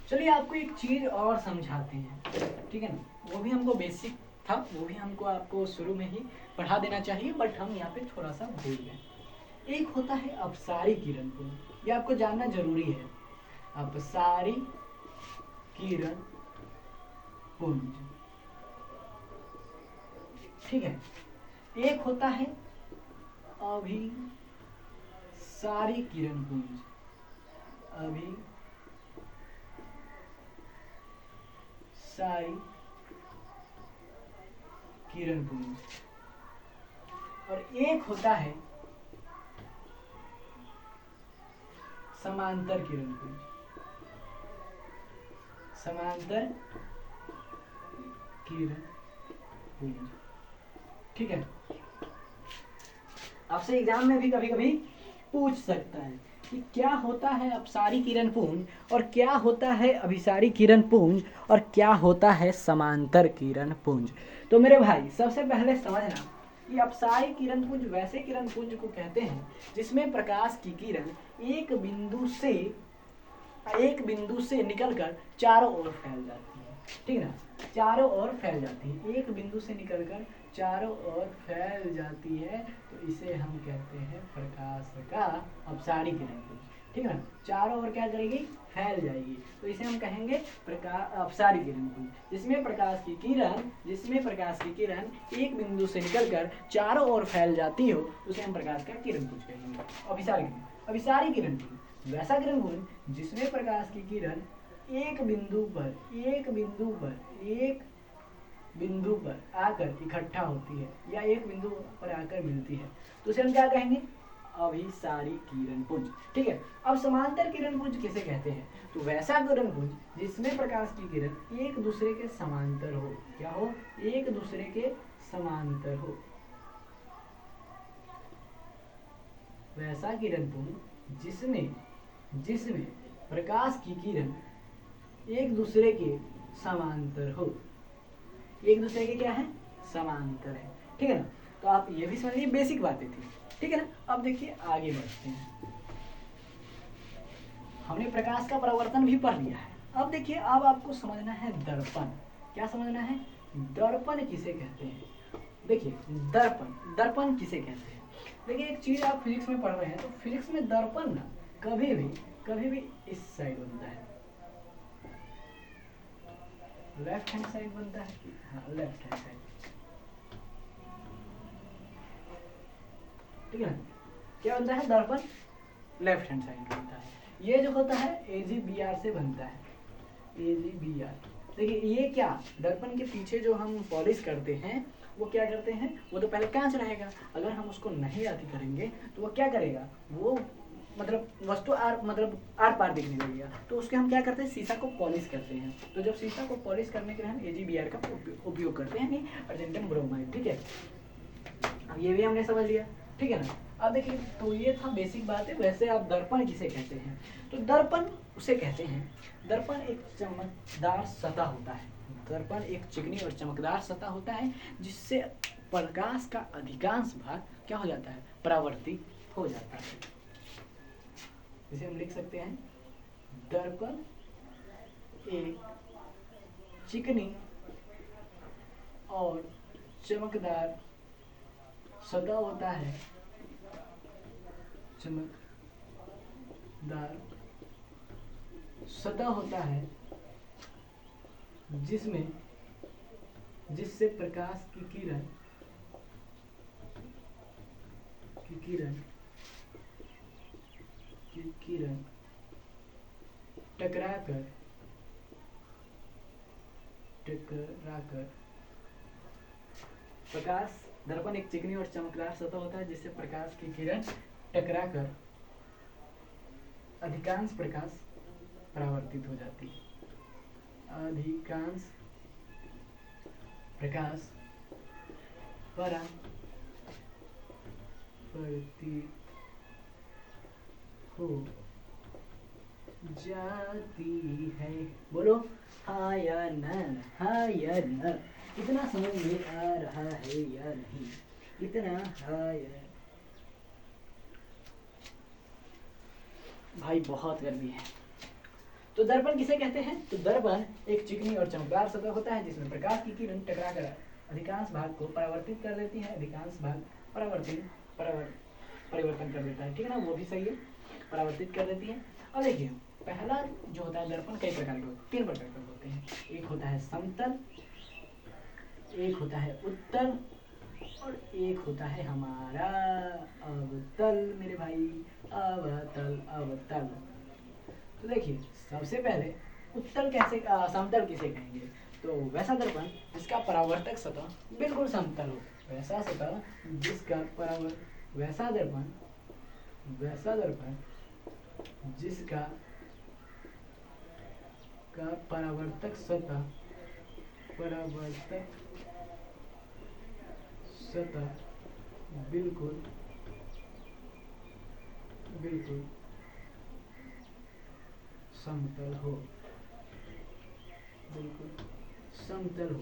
चलिए आपको एक चीज और समझाते हैं, ठीक है ना, वो भी हमको बेसिक था, वो भी हमको आपको शुरू में ही पढ़ा देना चाहिए, बट हम यहाँ पे थोड़ा सा भूल गए। एक होता है अपसारी किरण पुंज, ये आपको जानना जरूरी है, अपसारी किरण पुंज, ठीक है। एक होता है अभिसारी किरण पुंज, अभिसारी किरण पुंज, और एक होता है समांतर किरण पुंज, समांतर किरण पुंज। ठीक है, आपसे एग्जाम में भी कभी कभी पूछ सकता है कि क्या होता है अपसारी किरण पुंज और क्या होता है अभिसारी किरण पुंज और क्या होता है समांतर किरण पुंज। तो मेरे भाई सबसे पहले समझना कि अपसारी किरण पुंज वैसे किरण पुंज को कहते हैं जिसमें प्रकाश की किरण एक बिंदु से निकलकर चारों ओर फैल जाती है। ठीक है ना, चारों ओर फैल जाती है, एक बिंदु से निकलकर चारों ओर फैल जाती है, तो इसे हम कहते हैं प्रकाश का अपसारी किरण पुंज। ठीक है ना, चारों ओर क्या करेगी, फैल जाएगी, तो इसे हम कहेंगे अपसारी किरण पुंज। जिसमें प्रकाश की किरण एक बिंदु से निकलकर चारों ओर फैल जाती हो उसे हम प्रकाश का किरण पुंज कहेंगे। अभिसारी किरण पुंज वैसा किरण पुंज जिसमें प्रकाश की किरण एक बिंदु पर आकर इकट्ठा होती है या एक बिंदु पर आकर मिलती है, तो उसे हम क्या कहेंगे, अभिसारी किरण पुंज। ठीक है, अब समांतर किरण पुंज किसे कहते हैं, तो वैसा किरण पुंज जिसमें प्रकाश की किरण एक दूसरे के समांतर हो। क्या हो, एक दूसरे के समांतर हो, वैसा किरण पुंज जिसमें प्रकाश की किरण एक दूसरे के समांतर हो, एक दूसरे के क्या है, समांतर है। ठीक है ना, तो आप ये भी समझिए, बेसिक बातें थी। ठीक है ना, अब देखिए आगे बढ़ते हैं। हमने प्रकाश का परावर्तन भी पढ़ लिया है। अब देखिए, अब आपको समझना है दर्पण। क्या समझना है, दर्पण किसे कहते हैं। देखिए दर्पण किसे कहते हैं। देखिए एक चीज आप फिजिक्स में पढ़ रहे हैं, तो फिजिक्स में दर्पण ना कभी भी इस साइड बनता है, लेफ्ट हैंड साइड बनता है। हाँ, लेफ्ट हैंड साइड। ठीक है ना, क्या बनता है, दर्पण लेफ्ट हैंड साइड बनता है। ये जो होता है AgBr से बनता है, AgBr। देखिए ये क्या, दर्पण के पीछे जो हम पॉलिश करते हैं वो क्या करते हैं, वो तो पहले कांच रहेगा, अगर हम उसको नहीं आती करेंगे तो वो क्या करेगा, वो मतलब वस्तु आर पार दिखने लगेगा, तो उसके हम क्या करते हैं, शीशा को पॉलिश करते हैं। तो जब शीशा को पॉलिश करने के लिए हम AgBr का उपयोग करते हैं, अर्जेंटियम ब्रोमाइड। ठीक है, अब ये भी हमने समझ लिया। ठीक है ना, अब देखिए, तो ये था बेसिक बात है। वैसे आप दर्पण किसे कहते हैं, तो दर्पण उसे कहते हैं, दर्पण एक चमकदार सतह होता है, दर्पण एक चिकनी और चमकदार सतह होता है जिससे प्रकाश का अधिकांश भाग क्या हो जाता है, परावर्तित हो जाता है। इसे हम लिख सकते हैं, दर्पण एक चिकनी और चमकदार सतह होता है, चमकदार सतह होता है जिससे प्रकाश की किरण टकराकर प्रकाश, दर्पण एक चिकनी और चमकदार सतह होता है जिससे प्रकाश की किरण टकराकर अधिकांश प्रकाश परावर्तित हो जाती है, अधिकांश प्रकाश परावर्तित हो जाती है। बोलो हाँ या ना, हाँ या ना, इतना समझ में आ रहा है या नहीं, इतना हाँ या भाई, बहुत गर्मी है। तो दर्पण किसे कहते हैं, तो दर्पण एक चिकनी और चमकदार सतह होता है जिसमें प्रकाश की किरण टकराकर अधिकांश भाग को परावर्तित कर देती है, अधिकांश भाग परिवर्तन कर देता है। ठीक है ना, वो भी सही है, परावर्तित कर देती है। अब देखिए, पहला जो होता है दर्पण कई प्रकार के होते हैं, 3 प्रकार के होते हैं। एक होता है समतल, एक होता है उत्तल और एक होता है हमारा अवतल मेरे भाई, अवतल अवतल। तो देखिए सबसे पहले उत्तल कैसे समतल किसे कहेंगे, तो वैसा दर्पण जिसका परावर्तक सतह बिल्कुल समतल हो, वैसा सतह जिसका वैसा दर्पण जिसका परावर्तक सतह बिल्कुल समतल हो,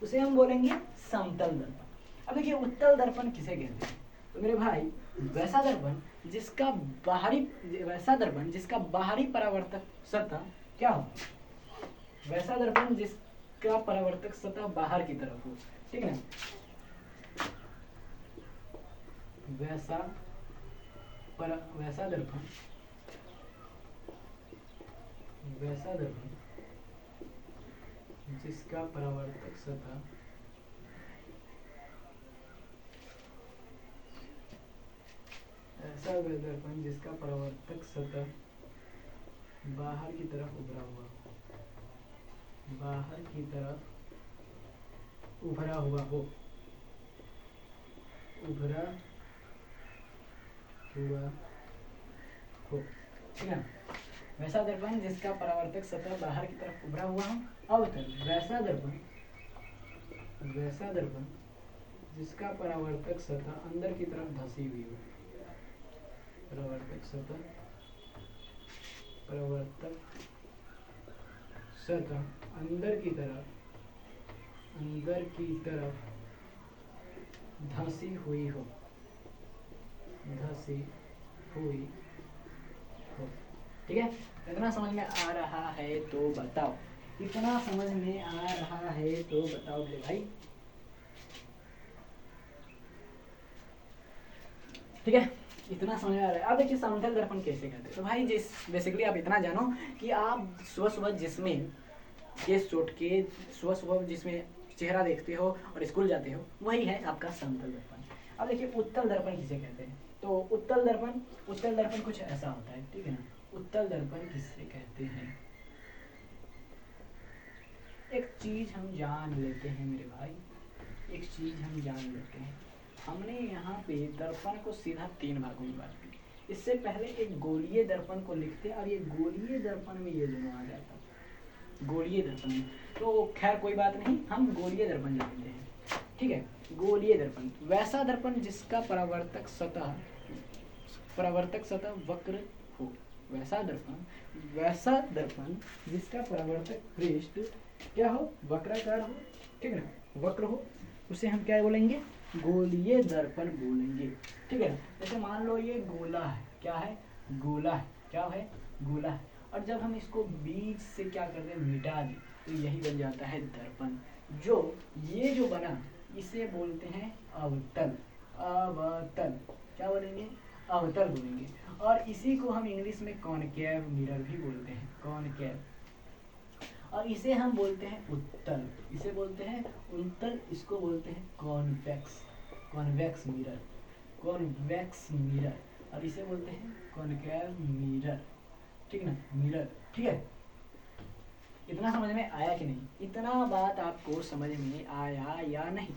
उसे हम बोलेंगे समतल दर्पण। अब देखिए उत्तल दर्पण किसे कहते हैं, तो मेरे भाई वैसा दर्पण जिसका बाहरी परावर्तक सतह क्या हो, वैसा दर्पण जिसका परावर्तक सतह बाहर की तरफ हो, ठीक है ना, वैसा दर्पण जिसका परावर्तक सतह बाहर की तरफ उभरा हुआ हो, ठीक है। वैसा दर्पण जिसका परावर्तक सतह बाहर की तरफ उभरा हुआ हो, अवतल। वैसा दर्पण जिसका परावर्तक सतह अंदर की तरफ धसी हुई हो, परावर्तक सतह अंदर की तरफ धसी हुई हो, ठीक है। इतना समझ में आ रहा है तो बताओ, मेरे भाई, ठीक है। इतना समझ में आ रहा है। अब देखिए समतल दर्पण कैसे करते हैं, तो भाई बेसिकली आप इतना जानो कि आप सुबह जिसमें केस चोट के सुबह जिसमें चेहरा देखते हो और स्कूल जाते हो, वही है आपका समतल दर्पण। अब देखिए उत्तल दर्पण किसे कहते हैं, तो उत्तल दर्पण कुछ ऐसा होता है, ठीक है ना। उत्तल दर्पण किसे कहते हैं, एक चीज हम जान लेते हैं मेरे भाई, हमने यहाँ पे दर्पण को सीधा 3 भागों में बांट दिया। इससे पहले एक गोलीय दर्पण को लिखते और ये गोलीय दर्पण में ये दोनों आ जाता, गोलीय दर्पण में। तो खैर कोई बात नहीं, हम गोलीय दर्पण लेते हैं, ठीक है। गोलीय दर्पण वैसा दर्पण जिसका परावर्तक सतह वक्र हो, वैसा दर्पण जिसका परावर्तक पृष्ठ क्या हो, वक्राकार हो, ठीक है ना, वक्र हो, उसे हम क्या बोलेंगे, गोलीय दर्पण बोलेंगे, ठीक है। जैसे मान लो ये गोला है, क्या है, गोला है, और जब हम इसको बीच से क्या कर दें, मिटा दें, तो यही बन जाता है दर्पण। ये जो बना इसे बोलते हैं अवतल, क्या बोलेंगे, अवतल बोलेंगे। और इसी को हम इंग्लिश में कॉनकेव मिरर भी बोलते हैं, कॉनकेव। और इसे हम बोलते हैं उत्तल, इसको बोलते हैं कॉन्वेक्स मिरर, और इसे बोलते हैं कॉनकेव मिरर, ठीक है ना, मिरर, ठीक है। इतना समझ में आया कि नहीं, इतना बात आपको समझ में आया या नहीं,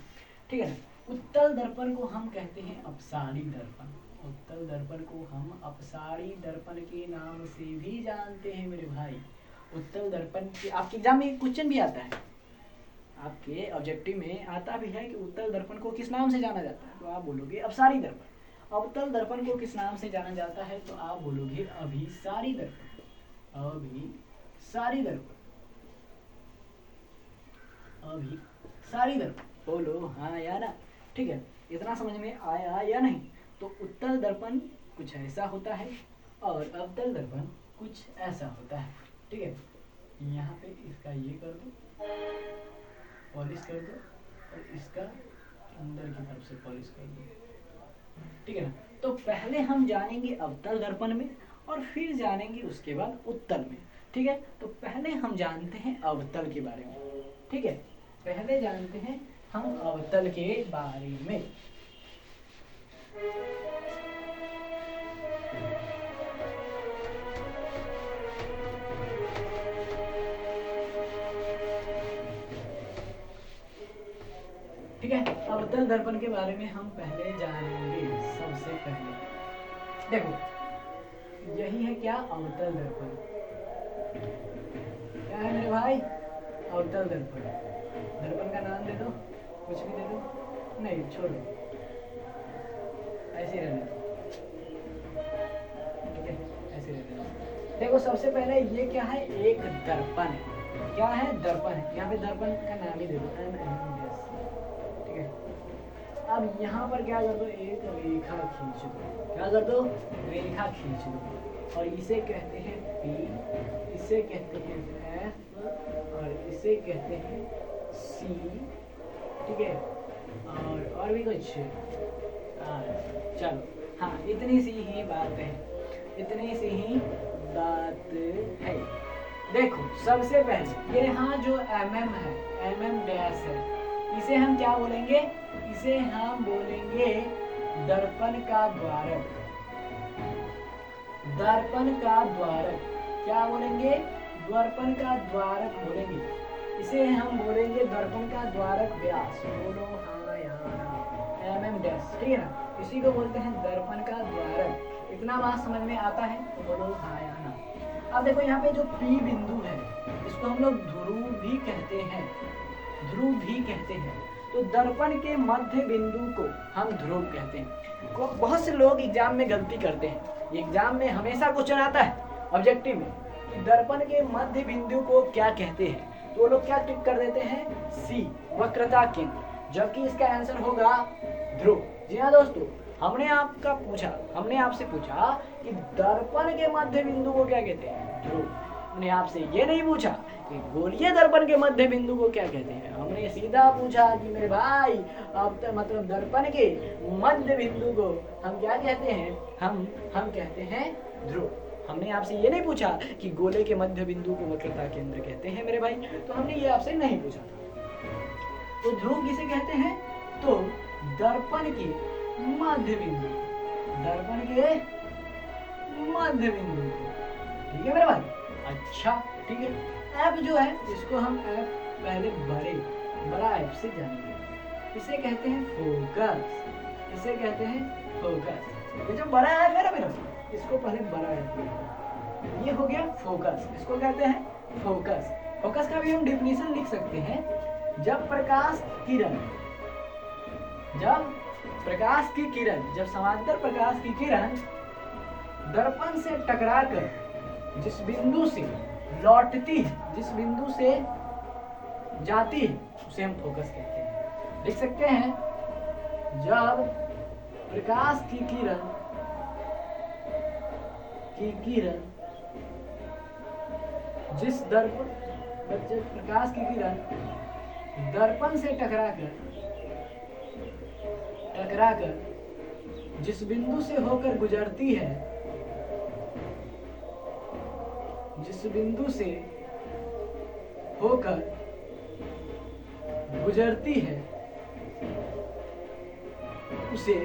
ठीक है ना। उत्तल दर्पण को हम कहते हैं अपसारी दर्पण, उत्तल दर्पण को हम अपसारी दर्पण के नाम से भी जानते हैं मेरे भाई। उत्तल दर्पण के आपके एग्जाम में क्वेश्चन भी आता है, आपके ऑब्जेक्टिव में आता भी है कि उत्तल दर्पण को किस नाम से जाना जाता है, तो आप बोलोगे अपसारी दर्पण। अवतल दर्पण को किस नाम से जाना जाता है, तो आप बोलोगे अभिसारी दर्पण, बोलो हाँ या ना, ठीक है। इतना समझ में आया या नहीं। तो उत्तल दर्पण कुछ ऐसा होता है और अवतल दर्पण कुछ ऐसा होता है, ठीक है। यहाँ पे इसका ये कर दो, पॉलिश कर दो, और इसका अंदर की तरफ से पॉलिश कर दो, ठीक है ना। तो पहले हम जानेंगे अवतल दर्पण में और फिर जानेंगे उसके बाद उत्तल में, ठीक है। तो पहले हम जानते हैं अवतल के बारे में, ठीक है। पहले जानते हैं हम अवतल के बारे में। ठीक है, अवतल दर्पण के बारे में हम पहले जानेंगे। सबसे पहले देखो, यही है क्या, अवतल दर्पण। क्या है मेरे भाई, अवतल दर्पण। दर्पण का नाम दे दो, कुछ भी दे दो, नहीं छोड़ो, ऐसे रहने दो। ठीक है, ऐसे रहने दो। देखो सबसे पहले ये क्या है, एक दर्पण है। क्या है, दर्पण है। यहाँ पे दर्पण का नाम ही दे दो, ठीक है। अब यहाँ पर क्या कर दो, एक रेखा खींच दो। क्या कर दो, रेखा खींच दो, और इसे कहते हैं P, इसे कहते हैं F, और इसे कहते हैं C। ठीक है, और भी कुछ, चलो हाँ, इतनी सी ही बात है, इतनी सी ही बात है। देखो सबसे पहले ये यहाँ जो mm है, mm डैश है, इसे हम क्या बोलेंगे, इसे हम बोलेंगे दर्पण का द्वारक। दर्पण का द्वारक क्या बोलेंगे, दर्पण का द्वारक बोलेंगे। इसे हम बोलेंगे दर्पण का द्वारक व्यास। बोलो हाँ यार, mm डैश, ठीक है ना, इसी को बोलते हैं दर्पण का द्वारक। इतना बात समझ में आता है तो बोलो हाँ या ना। अब देखो यहाँ पे जो P बिंदु है, इसको हम लोग ध्रुव भी कहते हैं, ध्रुव भी कहते हैं। तो दर्पण के मध्य बिंदु को हम ध्रुव कहते हैं। बहुत से लोग एग्जाम में गलती करते हैं, एग्जाम में हमेशा क्वेश्चन आता है ऑब्जेक्टिव में कि दर्पण के मध्य बिंदु को क्या कहते हैं, तो वो लोग क्या टिक कर देते हैं, C, वक्रता केंद्र, जबकि इसका आंसर होगा ध्रुव। जी हाँ दोस्तों, हमने आपसे पूछा कि दर्पण के मध्य बिंदु को क्या कहते हैं, ध्रुव। हमने आपसे ये नहीं पूछा कि गोलीय दर्पण के मध्य बिंदु को क्या कहते हैं, हमने सीधा पूछा कि मेरे भाई अब मतलब दर्पण के मध्य बिंदु को हम क्या कहते हैं, हम कहते हैं ध्रुव। हमने आपसे ये नहीं पूछा कि गोले के मध्य बिंदु को वक्रता केंद्र कहते हैं मेरे भाई, तो हमने ये आपसे नहीं पूछा था। तो ध्रुव किसे कहते हैं, तो दर्पण के मध्य बिंदु, दर्पण के मध्य बिंदु को। ठीक है मेरे भाई, अच्छा ठीक है। F जो है इसको हम F पहले बड़ा F से जानेंगे। इसे कहते हैं फोकस, इसे कहते हैं फोकस। ये जो बड़ा F है ना मेरा, इसको पहले बड़ा F, ये हो गया फोकस, इसको कहते हैं फोकस। फोकस का भी हम डेफिनेशन लिख सकते हैं, जब समांतर प्रकाश की किरण दर्पण से टकराकर जिस बिंदु से लौटती है, जिस बिंदु से जाती है, उसे हम फोकस कहते हैं। लिख सकते हैं, जब प्रकाश की किरण जिस प्रकाश की किरण दर्पण से टकराकर जिस बिंदु से होकर गुजरती है, जिस बिंदु से होकर गुजरती है, उसे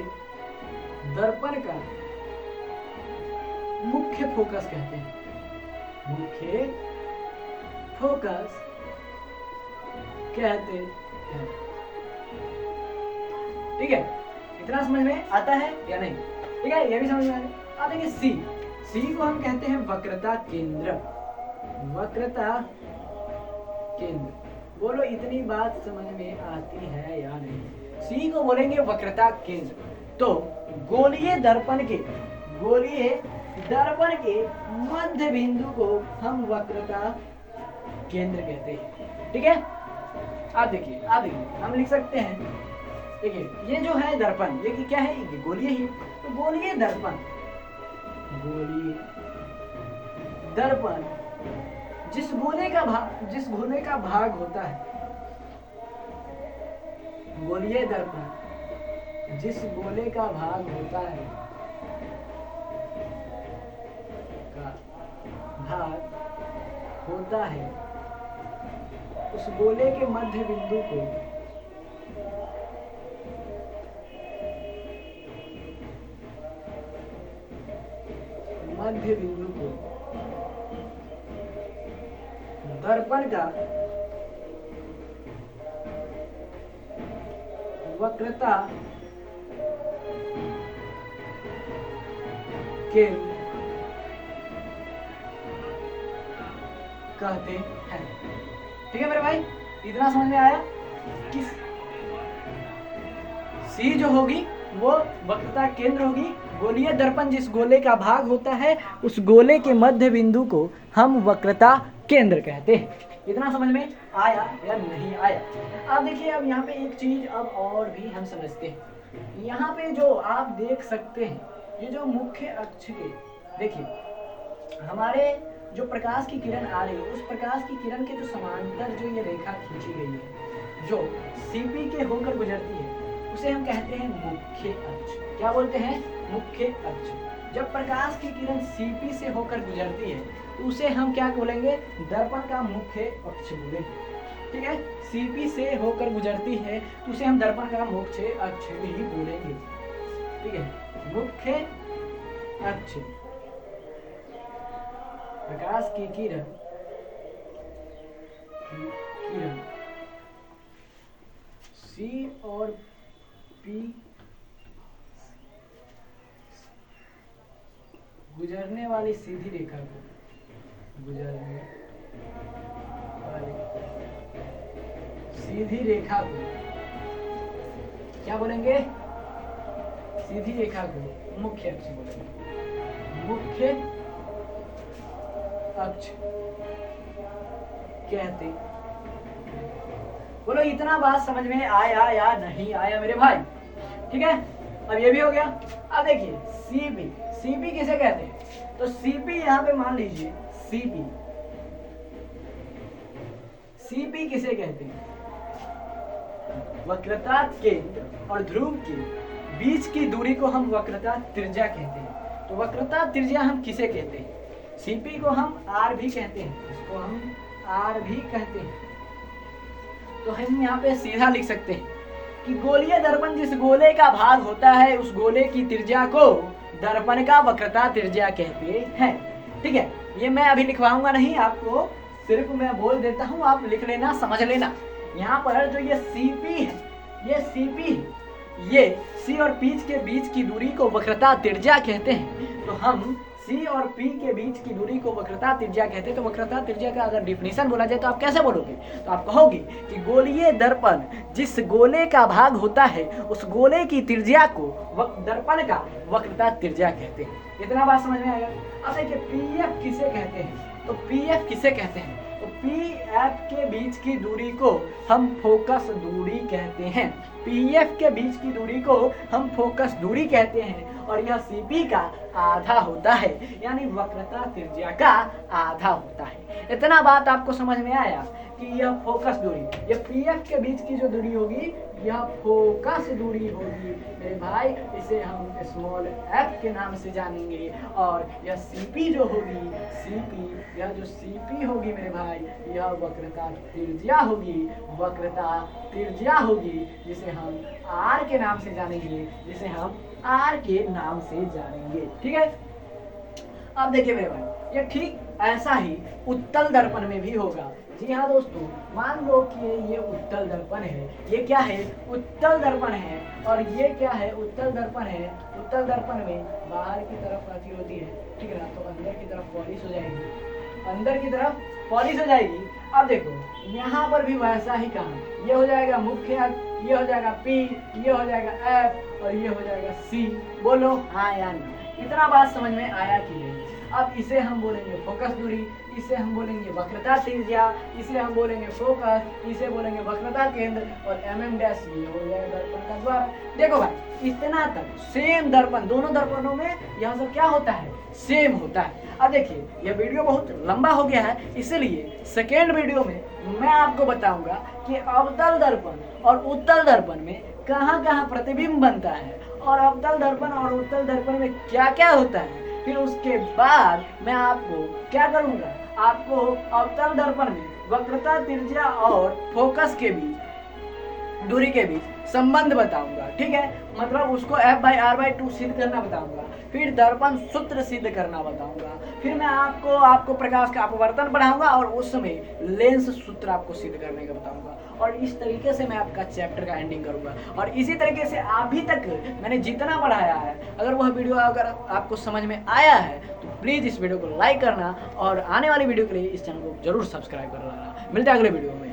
दर्पण का मुख्य फोकस कहते हैं। मुख्य फोकस कहते हैं। ठीक है, इतना समझ में आता है या नहीं? ठीक है, ये भी समझ में आया। अब देखिए सी को हम कहते हैं वक्रता केंद्र। वक्रता केंद्र, बोलो इतनी बात समझ में आती है या नहीं? सी को बोलेंगे वक्रता केंद्र। तो गोलीय दर्पण के मध्य बिंदु को हम वक्रता केंद्र कहते हैं। ठीक है, आप देखिए हम लिख सकते हैं, देखिए ये जो है दर्पण, ये क्या है, ये गोलीय ही। तो गोलीय दर्पण जिस गोले का भाग होता है, गोलीय दर्पण जिस गोले का भाग होता है, उस गोले के मध्य बिंदु को वक्रता केंद्र कहते हैं। ठीक है मेरे भाई, इतना समझ में आया कि सी जो होगी वो वक्रता केंद्र होगी। गोलीय दर्पण जिस गोले का भाग होता है उस गोले के मध्य बिंदु को हम वक्रता केंद्र कहते हैं। इतना समझ में आया या नहीं आया? अब देखिए, अब यहाँ पे एक चीज अब और भी हम समझते हैं। यहाँ पे जो आप देख सकते हैं, ये जो मुख्य अक्ष के, देखिए हमारे जो प्रकाश की किरण आ रही है उस प्रकाश की किरण के जो समांतर जो ये रेखा खींची गई है, जो सीपी के होकर गुजरती है, उसे हम कहते हैं मुख्य अक्ष। क्या बोलते हैं? मुख्य अक्ष। जब प्रकाश की किरण सीपी से होकर गुजरती है तो उसे हम क्या बोलेंगे? दर्पण का मुख्य अक्ष बोलेंगे। ठीक है, सीपी से होकर गुजरती है तो उसे हम दर्पण का मुख्य अक्ष भी बोलेंगे। ठीक है, मुख्य अक्ष प्रकाश की किरण सी और पी गुजरने वाली सीधी रेखा को सीधी रेखा को क्या बोलेंगे? सीधी रेखा को मुख्य अक्ष बोलेंगे। मुख्य अक्ष कहते। बोलो इतना बात समझ में आया या नहीं आया मेरे भाई? ठीक है, अब ये भी हो गया। अब देखिए सीपी, सीपी किसे कहते हैं? तो सीपी यहाँ पे मान लीजिए सीपी, सीपी किसे कहते हैं? वक्रता केंद्र और ध्रुव के बीच की दूरी को हम वक्रता त्रिज्या कहते हैं। तो वक्रता त्रिज्या हम किसे कहते हैं? सीपी को हम आर भी कहते हैं, इसको हम आर भी कहते हैं। तो हम यहाँ पे सीधा लिख सकते हैं कि गोलीय दर्पण जिस गोले का भाग होता है उस गोले की त्रिज्या को दर्पण का वक्रता त्रिज्या कहते हैं। ठीक है, ये मैं अभी लिखवाऊंगा नहीं आपको, सिर्फ मैं बोल देता हूँ, आप लिख लेना, समझ लेना। यहाँ पर जो ये सीपी है, ये सीपी, ये सी और पी के बीच की दूरी को वक्रता त्रिज्या कहते हैं। तो हम सी और पी के बीच की दूरी को वक्रता त्रिज्या कहते हैं। तो वक्रता त्रिज्या का अगर डिफिनीशन बोला जाए तो आप कैसे बोलोगे? तो आप कहोगे कि गोलीय दर्पण जिस गोले का भाग होता है उस गोले की त्रिज्या को दर्पण का वक्रता त्रिज्या कहते हैं। इतना बात समझ में आएगा? अब देखिए पीएफ किसे कहते हैं? तो पीएफ किसे कहते हैं? तो पीएफ के बीच की दूरी को हम फोकस दूरी कहते हैं। पीएफ के बीच की दूरी को हम फोकस दूरी कहते हैं और यह सीपी का आधा होता है, यानी वक्रता त्रिज्या का आधा होता है। इतना बात आपको समझ में आया कि यह फोकस दूरी, यह पीएफ के बीच की जो दूरी होगी यह फोकस दूरी होगी मेरे भाई। इसे हम स्मॉल एफ के नाम से जानेंगे। और यह सीपी जो होगी, सीपी, यह जो सीपी होगी मेरे भाई, यह वक्रता त्रिज्या होगी, वक्रता त्रिज्या होगी, जिसे हम आर के नाम से जानेंगे, जिसे हम आर के नाम से जानेंगे। ठीक है, अब देखिए मेरे भाई, ये ठीक ऐसा ही उत्तल दर्पण में भी होगा। जी हाँ दोस्तों, मान लो कि ये उत्तल दर्पण है। ये क्या है? उत्तल दर्पण है। और ये क्या है? उत्तल दर्पण है। उत्तल दर्पण में बाहर की तरफ आती होती है, ठीक है ना, तो अंदर की तरफ पॉलिश हो जाएगी, अंदर की तरफ पॉलिश हो जाएगी। अब देखो यहाँ पर भी वैसा ही काम, ये हो जाएगा मुख्य अक्ष, ये हो जाएगा पी, ये हो जाएगा एफ और ये हो जाएगा सी। बोलो हाँ या नहीं? इतना बात समझ में आया कि नहीं? अब इसे हम बोलेंगे फोकस दूरी, इसे हम बोलेंगे वक्रता त्रिज्या, इसे हम बोलेंगे फोकस, इसे बोलेंगे वक्रता केंद्र और mm डैश ये हो जाएगा दर्पण का द्वार। देखो भाई, इतना तक सेम दर्पण, दोनों दर्पणों में यह सब क्या होता है? सेम होता है। अब देखिए ये वीडियो बहुत लंबा हो गया है, इसलिए सेकेंड वीडियो में मैं आपको बताऊंगा कि अवतल दर्पण और उत्तल दर्पण में कहाँ कहाँ प्रतिबिंब बनता है और अवतल दर्पण और उत्तल दर्पण में क्या क्या होता है। फिर उसके बाद मैं आपको क्या करूंगा, आपको अवतल दर्पण में वक्रता त्रिज्या और फोकस के बीच, दूरी के बीच संबंध बताऊंगा। ठीक है, मतलब उसको F/R/2 सिद्ध करना बताऊंगा। फिर दर्पण सूत्र सिद्ध करना बताऊंगा, फिर मैं आपको प्रकाश का अपवर्तन पढ़ाऊंगा और उस समय लेंस सूत्र आपको सिद्ध करने का बताऊंगा। और इस तरीके से मैं आपका चैप्टर का एंडिंग करूंगा। और इसी तरीके से अभी तक मैंने जितना पढ़ाया है, अगर वह वीडियो अगर आपको समझ में आया है तो प्लीज़ इस वीडियो को लाइक करना और आने वाली वीडियो के लिए इस चैनल को जरूर सब्सक्राइब कर लेना। मिलते हैं अगले वीडियो में।